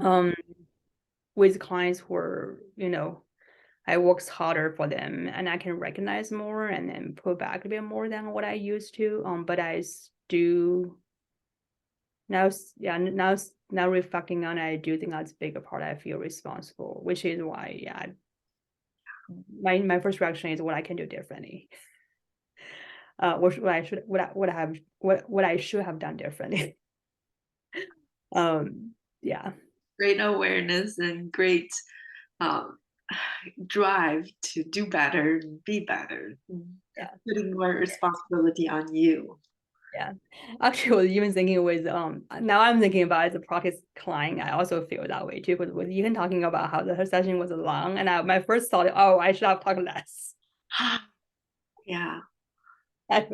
Speaker 3: Um, with clients who are, I work harder for them and I can recognize more and then pull back a bit more than what I used to. But I do now, yeah, now reflecting on it, I do think that's a bigger part. I feel responsible, which is why, yeah, my first reaction is what I can do differently. What I should have done differently. Yeah.
Speaker 2: Great awareness and great um, drive to do better and be better.
Speaker 3: Yeah.
Speaker 2: Putting more responsibility on you.
Speaker 3: Yeah. Actually, I was even thinking with now I'm thinking about as a practice client, I also feel that way too. Because with even talking about how her session was long, and my first thought, oh, I should have talked less.
Speaker 2: Yeah.
Speaker 3: I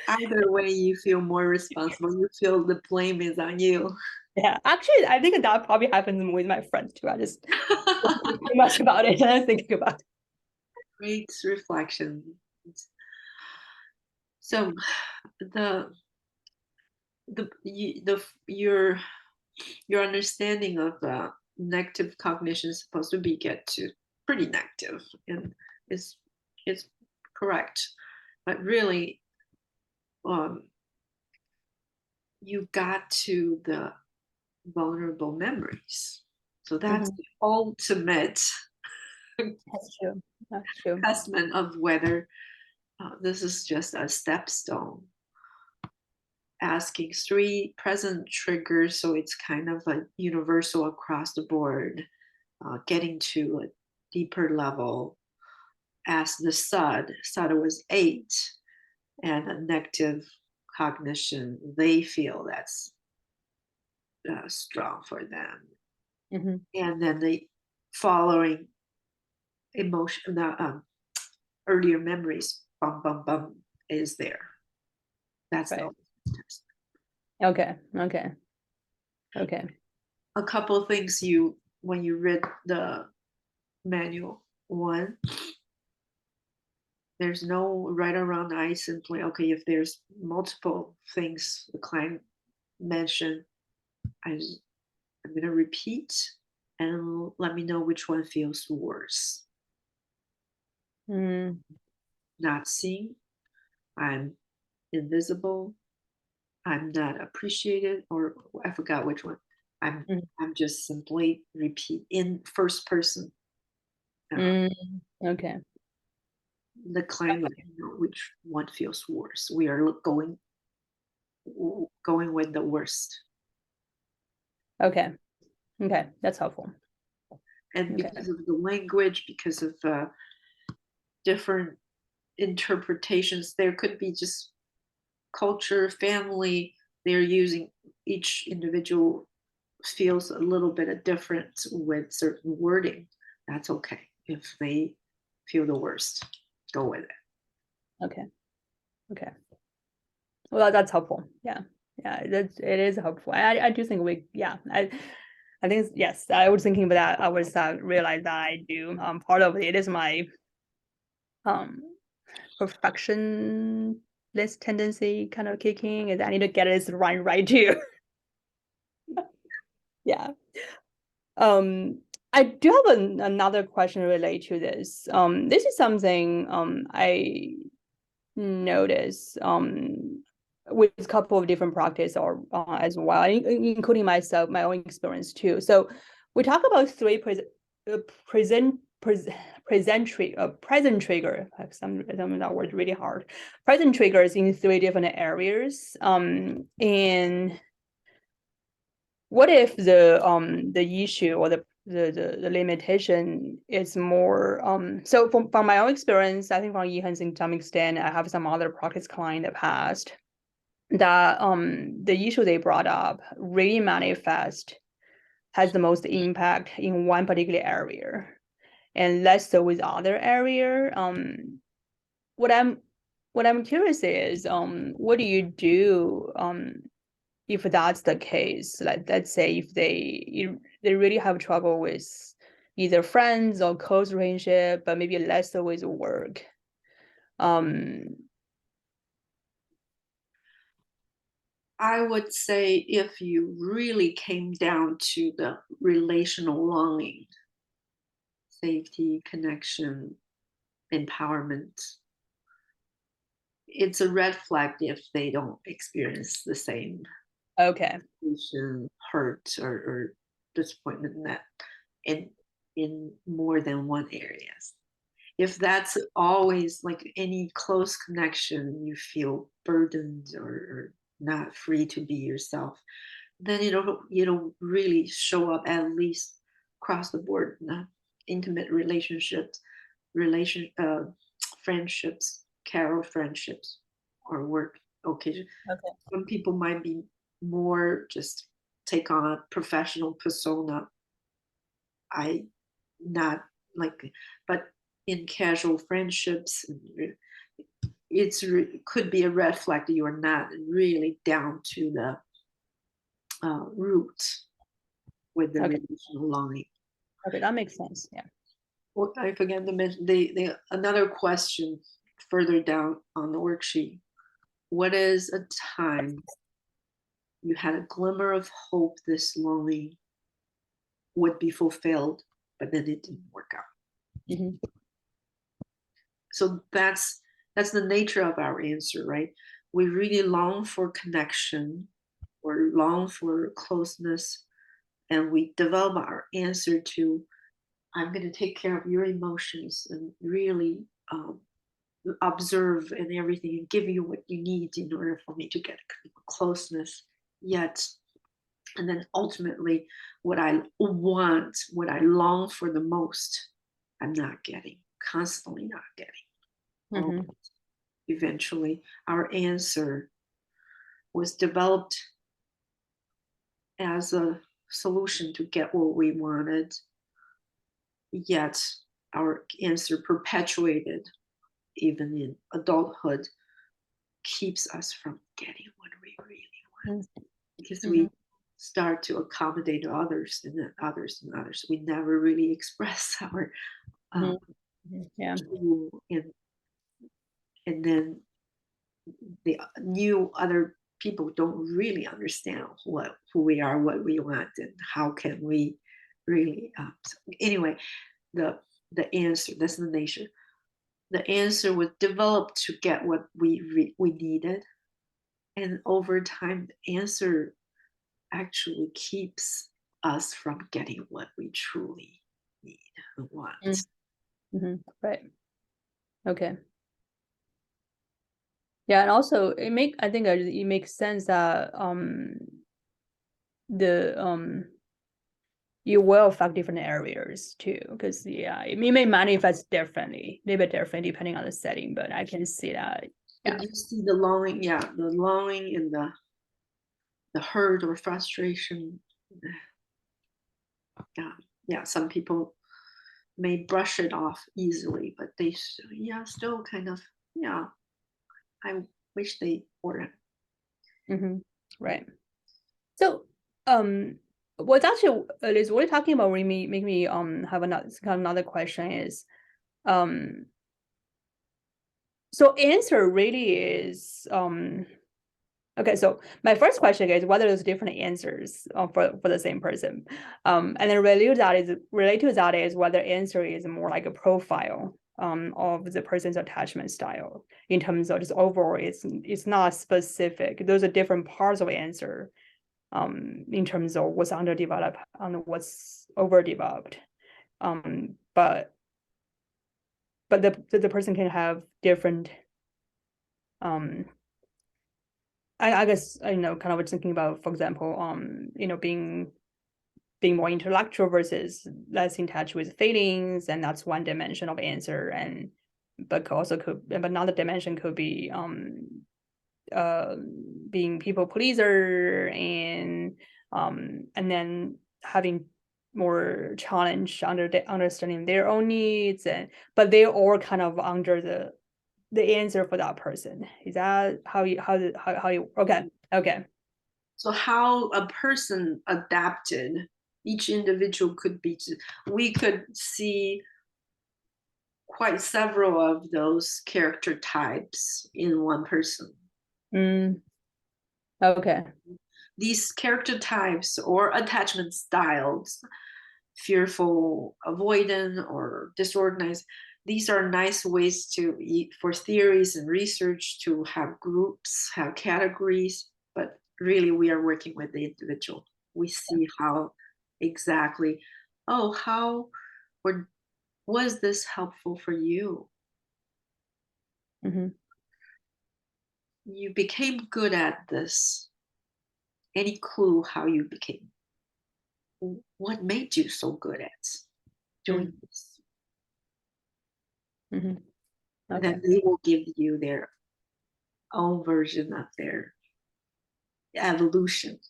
Speaker 2: Either way, you feel more responsible. You feel the blame is on you.
Speaker 3: Yeah, actually, I think that probably happens with my friends too. I just don't think too much about it, and I'm thinking about it.
Speaker 2: Great reflection. So the your understanding of negative cognition is supposed to be get to pretty negative, and it's correct, but really you got to the vulnerable memories, so that's the ultimate
Speaker 3: That's true. That's true.
Speaker 2: testament of whether this is just a stepstone. Asking 3 present triggers, so it's kind of a universal across the board, getting to a deeper level. As the SUD was 8, and a negative cognition, they feel that's strong for them.
Speaker 3: Mhm.
Speaker 2: And then they following emotion, the earlier memories, bum bum bum, is there. That's
Speaker 3: Right.
Speaker 2: the test.
Speaker 3: Okay. Okay. Okay.
Speaker 2: A couple of things when you read the manual. One, there's no right or wrong. I simply, okay, if there's multiple things the client mentioned, I'm going to repeat and let me know which one feels worse.
Speaker 3: Mm,
Speaker 2: Not seen, I'm invisible, I'm not appreciated, or I forgot which one.
Speaker 3: Mm.
Speaker 2: I'm just simply repeat in first person.
Speaker 3: Okay.
Speaker 2: The client let me know which one feels worse. We are going with the worst.
Speaker 3: Okay. Okay. That's helpful.
Speaker 2: And
Speaker 3: Okay.
Speaker 2: because of the language, because of different interpretations, there could be just culture, family, they're using, each individual feels a little bit of difference with certain wording. That's okay. If they feel the worst, go with it.
Speaker 3: Okay. Okay. Well, that's helpful. Yeah. Yeah. It is helpful. I do think I think yes. I was thinking about that. I was realized that I do. Part of it is my um perfectionist tendency kind of kicking, and I need to get this right too. Yeah. I do have another question related to this. This is something I notice with a couple of different practice or as well, including myself, my own experience too. So we talk about three present present trigger. Some of that word really hard. Present triggers in three different areas. And what if the issue or the limitation is more so from my own experience, I think from Yihan's to some extent, I have some other practice client in the past that the issue they brought up really has the most impact in one particular area and less so with other area. What I'm curious is what do you do if that's the case? Like, let's say if they really have trouble with either friends or close relationship, but maybe less so with work.
Speaker 2: I would say if you really came down to the relational longing, safety, connection, empowerment, it's a red flag if they don't experience the same
Speaker 3: Okay.
Speaker 2: hurt or disappointment in that in more than one areas. If that's always like any close connection, you feel burdened or not free to be yourself, then you don't really show up at least across the board. Intimate relationships, relation friendships, carol friendships, or work occasion.
Speaker 3: Okay.
Speaker 2: Some people might be more just take on a professional persona. I not like, but in casual friendships, could be a red flag that you are not really down to the root with the
Speaker 3: Okay.
Speaker 2: relational longing.
Speaker 3: Okay, that makes sense. Yeah.
Speaker 2: Well, I forget to mention the another question further down on the worksheet. What is a time you had a glimmer of hope this longing would be fulfilled, but then it didn't work out?
Speaker 3: Mm-hmm.
Speaker 2: So that's the nature of our answer, right? We really long for connection or long for closeness, and we develop our answer to, I'm going to take care of your emotions and really observe and everything and give you what you need in order for me to get closeness. Yet, and then ultimately, what I want, what I long for the most, I'm not getting, constantly not getting.
Speaker 3: Mm-hmm.
Speaker 2: Eventually, our answer was developed as a solution to get what we wanted, yet our answer perpetuated even in adulthood keeps us from getting what we really want, because we start to accommodate others and then others and others. We never really express our
Speaker 3: Yeah.
Speaker 2: true, and then the new other people don't really understand who we are, what we want, and how can we really. So anyway, the answer, that's the nature. The answer was developed to get what we needed, and over time, the answer actually keeps us from getting what we truly need and want.
Speaker 3: Right. Okay. Yeah, and also I think it makes sense that the you will affect different areas too, because yeah, it may manifest differently, a little bit different depending on the setting, but I can see that.
Speaker 2: But you see the longing, the longing and the hurt or frustration. Yeah, some people may brush it off easily, but they still kind of, I wish they were.
Speaker 3: Right. So what's actually Liz, what you're talking about make me have another question is so answer really is okay, so my first question is whether there's different answers for the same person, and then related to that is whether answer is more like a profile of the person's attachment style in terms of just overall. It's not specific. Those are different parts of answer in terms of what's underdeveloped and what's overdeveloped. But the person can have different I guess kind of thinking about, for example, being more intellectual versus less in touch with feelings, and that's one dimension of answer. But another dimension could be being people pleaser and then having more challenge understanding their own needs, but they're all kind of under the answer for that person. Is that how you okay.
Speaker 2: So how a person adapted, each individual could be, we could see quite several of those character types in one person.
Speaker 3: Okay.
Speaker 2: These character types or attachment styles, fearful, avoidant, or disorganized, these are nice ways for theories and research to have groups, have categories, but really we are working with the individual. We see how exactly, how or was this helpful for you? You became good at this. Any clue how you became? What made you so good at doing this?
Speaker 3: Okay.
Speaker 2: And then they will give you their own version of their evolution.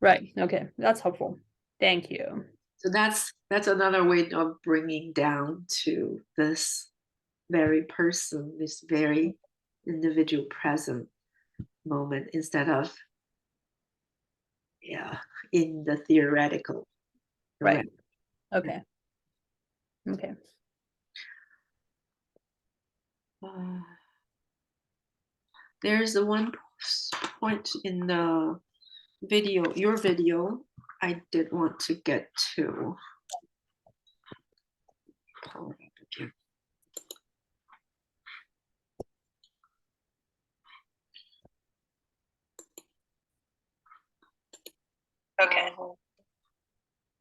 Speaker 3: Right. Okay. That's helpful. Thank you.
Speaker 2: So that's another way of bringing down to this very person, this very individual present moment, instead of in the theoretical.
Speaker 3: Right. Okay. Okay.
Speaker 2: There's the one point in the video, your video, I did want to get to.
Speaker 3: Okay.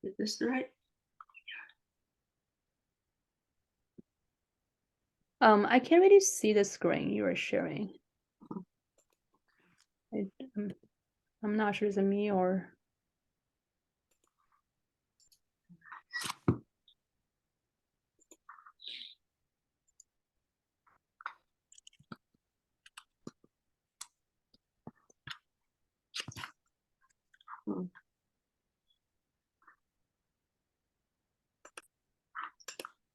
Speaker 2: Is this the right?
Speaker 3: I can't really see the screen you are sharing. I'm not sure it's me or.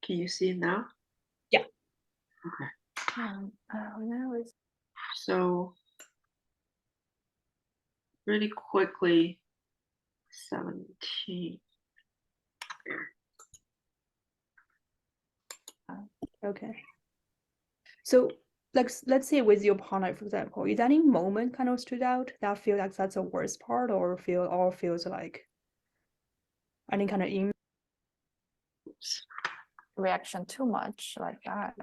Speaker 2: Can you see it now?
Speaker 3: Yeah.
Speaker 2: Okay.
Speaker 1: When I was
Speaker 2: So really quickly, 17.
Speaker 3: Okay. So like let's say with your partner, for example, is any moment kind of stood out that feel like that's the worst part, or feels like any kind of
Speaker 1: reaction too much like that.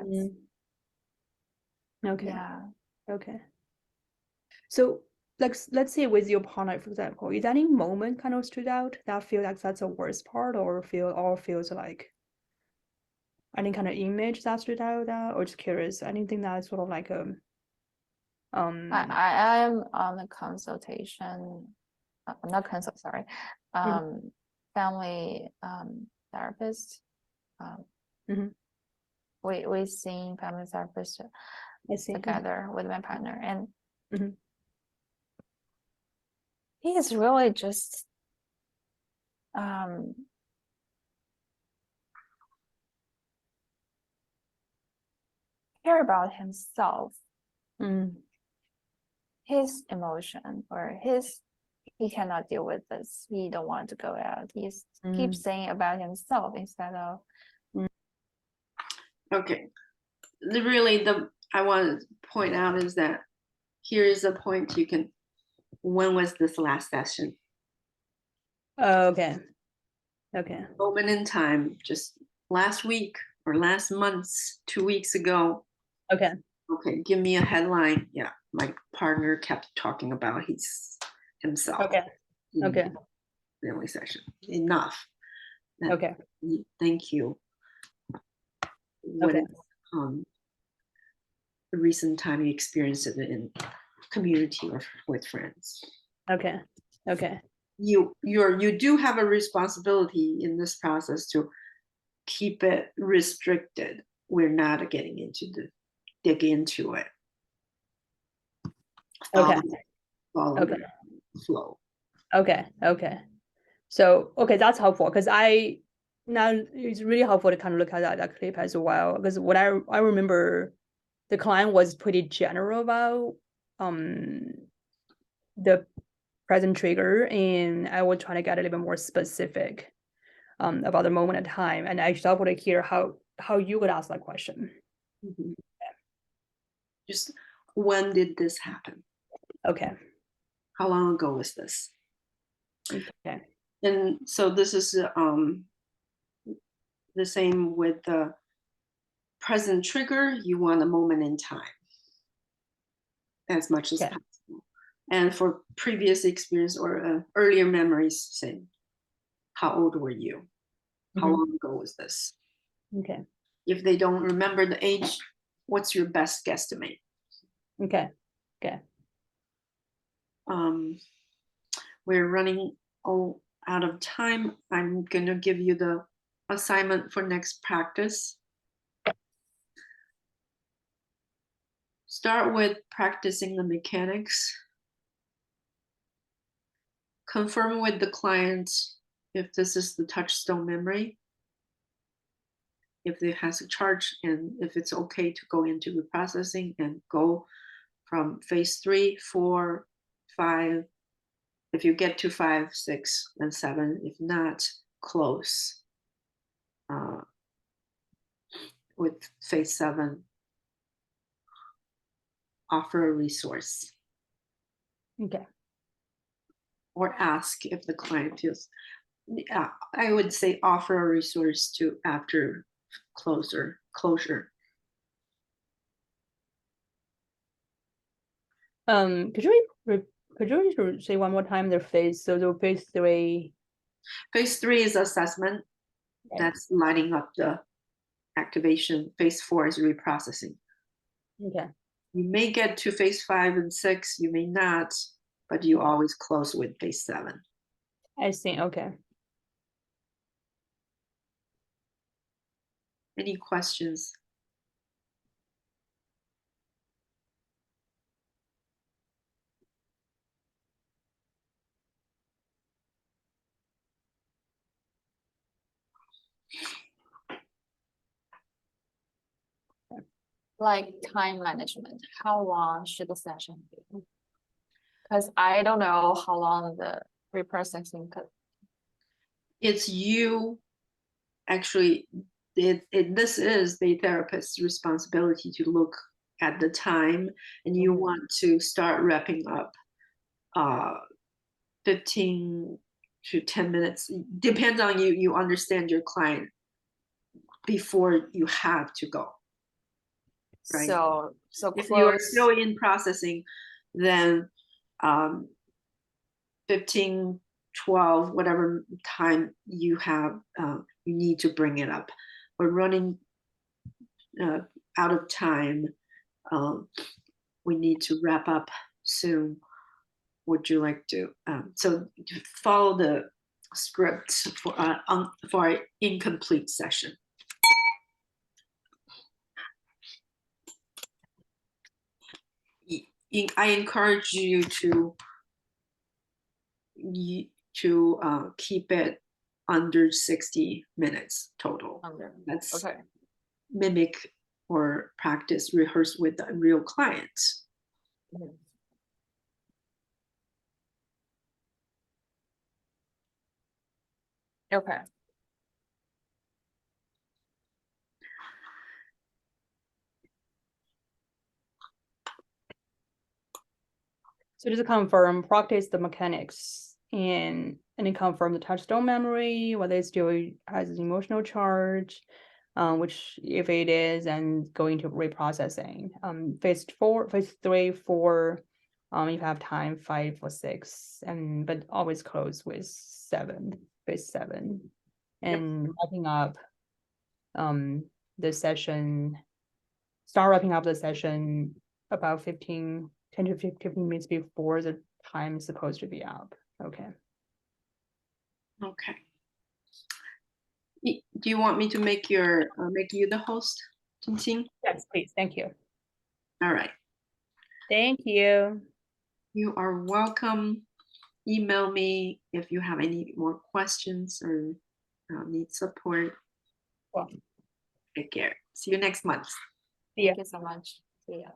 Speaker 3: Okay.
Speaker 1: Yeah.
Speaker 3: Okay. So like let's say with your partner, for example, is any moment kind of stood out that feel like that's the worst part, or feels like any kind of image that stood out, or just curious, anything that's sort of like
Speaker 1: I am on the consultation, not consult, sorry, family therapist.
Speaker 3: Mhm.
Speaker 1: We seen family therapist
Speaker 3: I see.
Speaker 1: together with my partner, and
Speaker 3: Mhm.
Speaker 1: he is really just care about himself, his emotion, or he cannot deal with this, he don't want to go out, he's keeps saying about himself instead of
Speaker 2: Okay. I want to point out is that here is a point you can. When was this last session?
Speaker 3: Okay. Okay.
Speaker 2: Moment in time, just last week or last month, 2 weeks ago.
Speaker 3: Okay.
Speaker 2: Okay, give me a headline. Yeah, my partner kept talking about himself.
Speaker 3: Okay. Okay.
Speaker 2: Family session. Enough.
Speaker 3: Okay.
Speaker 2: Thank you. What
Speaker 3: Okay.
Speaker 2: is the recent time you experienced it in community or with friends?
Speaker 3: Okay. Okay.
Speaker 2: You do have a responsibility in this process to keep it restricted. We're not getting into dig into it.
Speaker 3: Okay.
Speaker 2: Follow
Speaker 3: Okay.
Speaker 2: the flow.
Speaker 3: Okay. Okay. So okay, that's helpful because now it's really helpful to kind of look at that clip as well, because what I remember, the client was pretty general about the present trigger, and I was trying to get a little bit more specific about the moment in time, and I just want to hear how you would ask that question.
Speaker 2: Mhm. Just when did this happen?
Speaker 3: Okay.
Speaker 2: How long ago was this?
Speaker 3: Okay.
Speaker 2: And so this is the same with the present trigger. You want a moment in time as much as
Speaker 3: Okay.
Speaker 2: possible. And for previous experience or earlier memories, say, how old were you? How long ago was this?
Speaker 3: Okay.
Speaker 2: If they don't remember the age, what's your best guesstimate?
Speaker 3: Okay. Okay.
Speaker 2: We're running all out of time. I'm going to give you the assignment for next practice. Start with practicing the mechanics. Confirm with the client if this is the touchstone memory, if it has a charge, and if it's okay to go into reprocessing and go from phase 3, 4, 5. If you get to 5, 6, and 7, if not, close with phase 7. Offer a resource.
Speaker 3: Okay.
Speaker 2: Or ask if the client feels. I would say offer a resource to after closure.
Speaker 3: Could you say one more time their phase? So the phase 3.
Speaker 2: Phase 3 is assessment.
Speaker 3: Right.
Speaker 2: That's lining up the activation. Phase 4 is reprocessing.
Speaker 3: Okay.
Speaker 2: You may get to phase 5 and 6, you may not, but you always close with phase 7.
Speaker 3: I see. Okay.
Speaker 2: Any questions?
Speaker 1: like time management, how long should the session be? Because I don't know how long the reprocessing could.
Speaker 2: It's you, actually, this is the therapist's responsibility to look at the time, and you want to start wrapping up 15 to 10 minutes. Depends on you. You understand your client before you have to go. Right.
Speaker 1: So
Speaker 2: If you are
Speaker 1: close.
Speaker 2: still in processing, then 15, 12, whatever time you have, you need to bring it up. We're running out of time. We need to wrap up soon. Would you like to? So follow the script for an incomplete session. I encourage you to keep it under 60 minutes total. That's
Speaker 1: Okay.
Speaker 2: mimic or practice, rehearse with a real client.
Speaker 1: Mhm. Okay.
Speaker 3: So just to confirm, practice the mechanics and then confirm the touchstone memory, whether it still has an emotional charge, which if it is, and go into reprocessing. Phase 3, 4, you have time 5 or 6, but always close with 7, phase 7. And wrapping up the session, start wrapping up the session about 10 to 15 minutes before the time is supposed to be up. Okay.
Speaker 2: Okay. Do you want me to make you the host, Jinxing?
Speaker 3: Yes, please. Thank you.
Speaker 2: All right.
Speaker 3: Thank you.
Speaker 2: You are welcome. Email me if you have any more questions or need support.
Speaker 3: Well,
Speaker 2: Take care. See you next month.
Speaker 3: see ya.
Speaker 1: Thank you so much. See ya.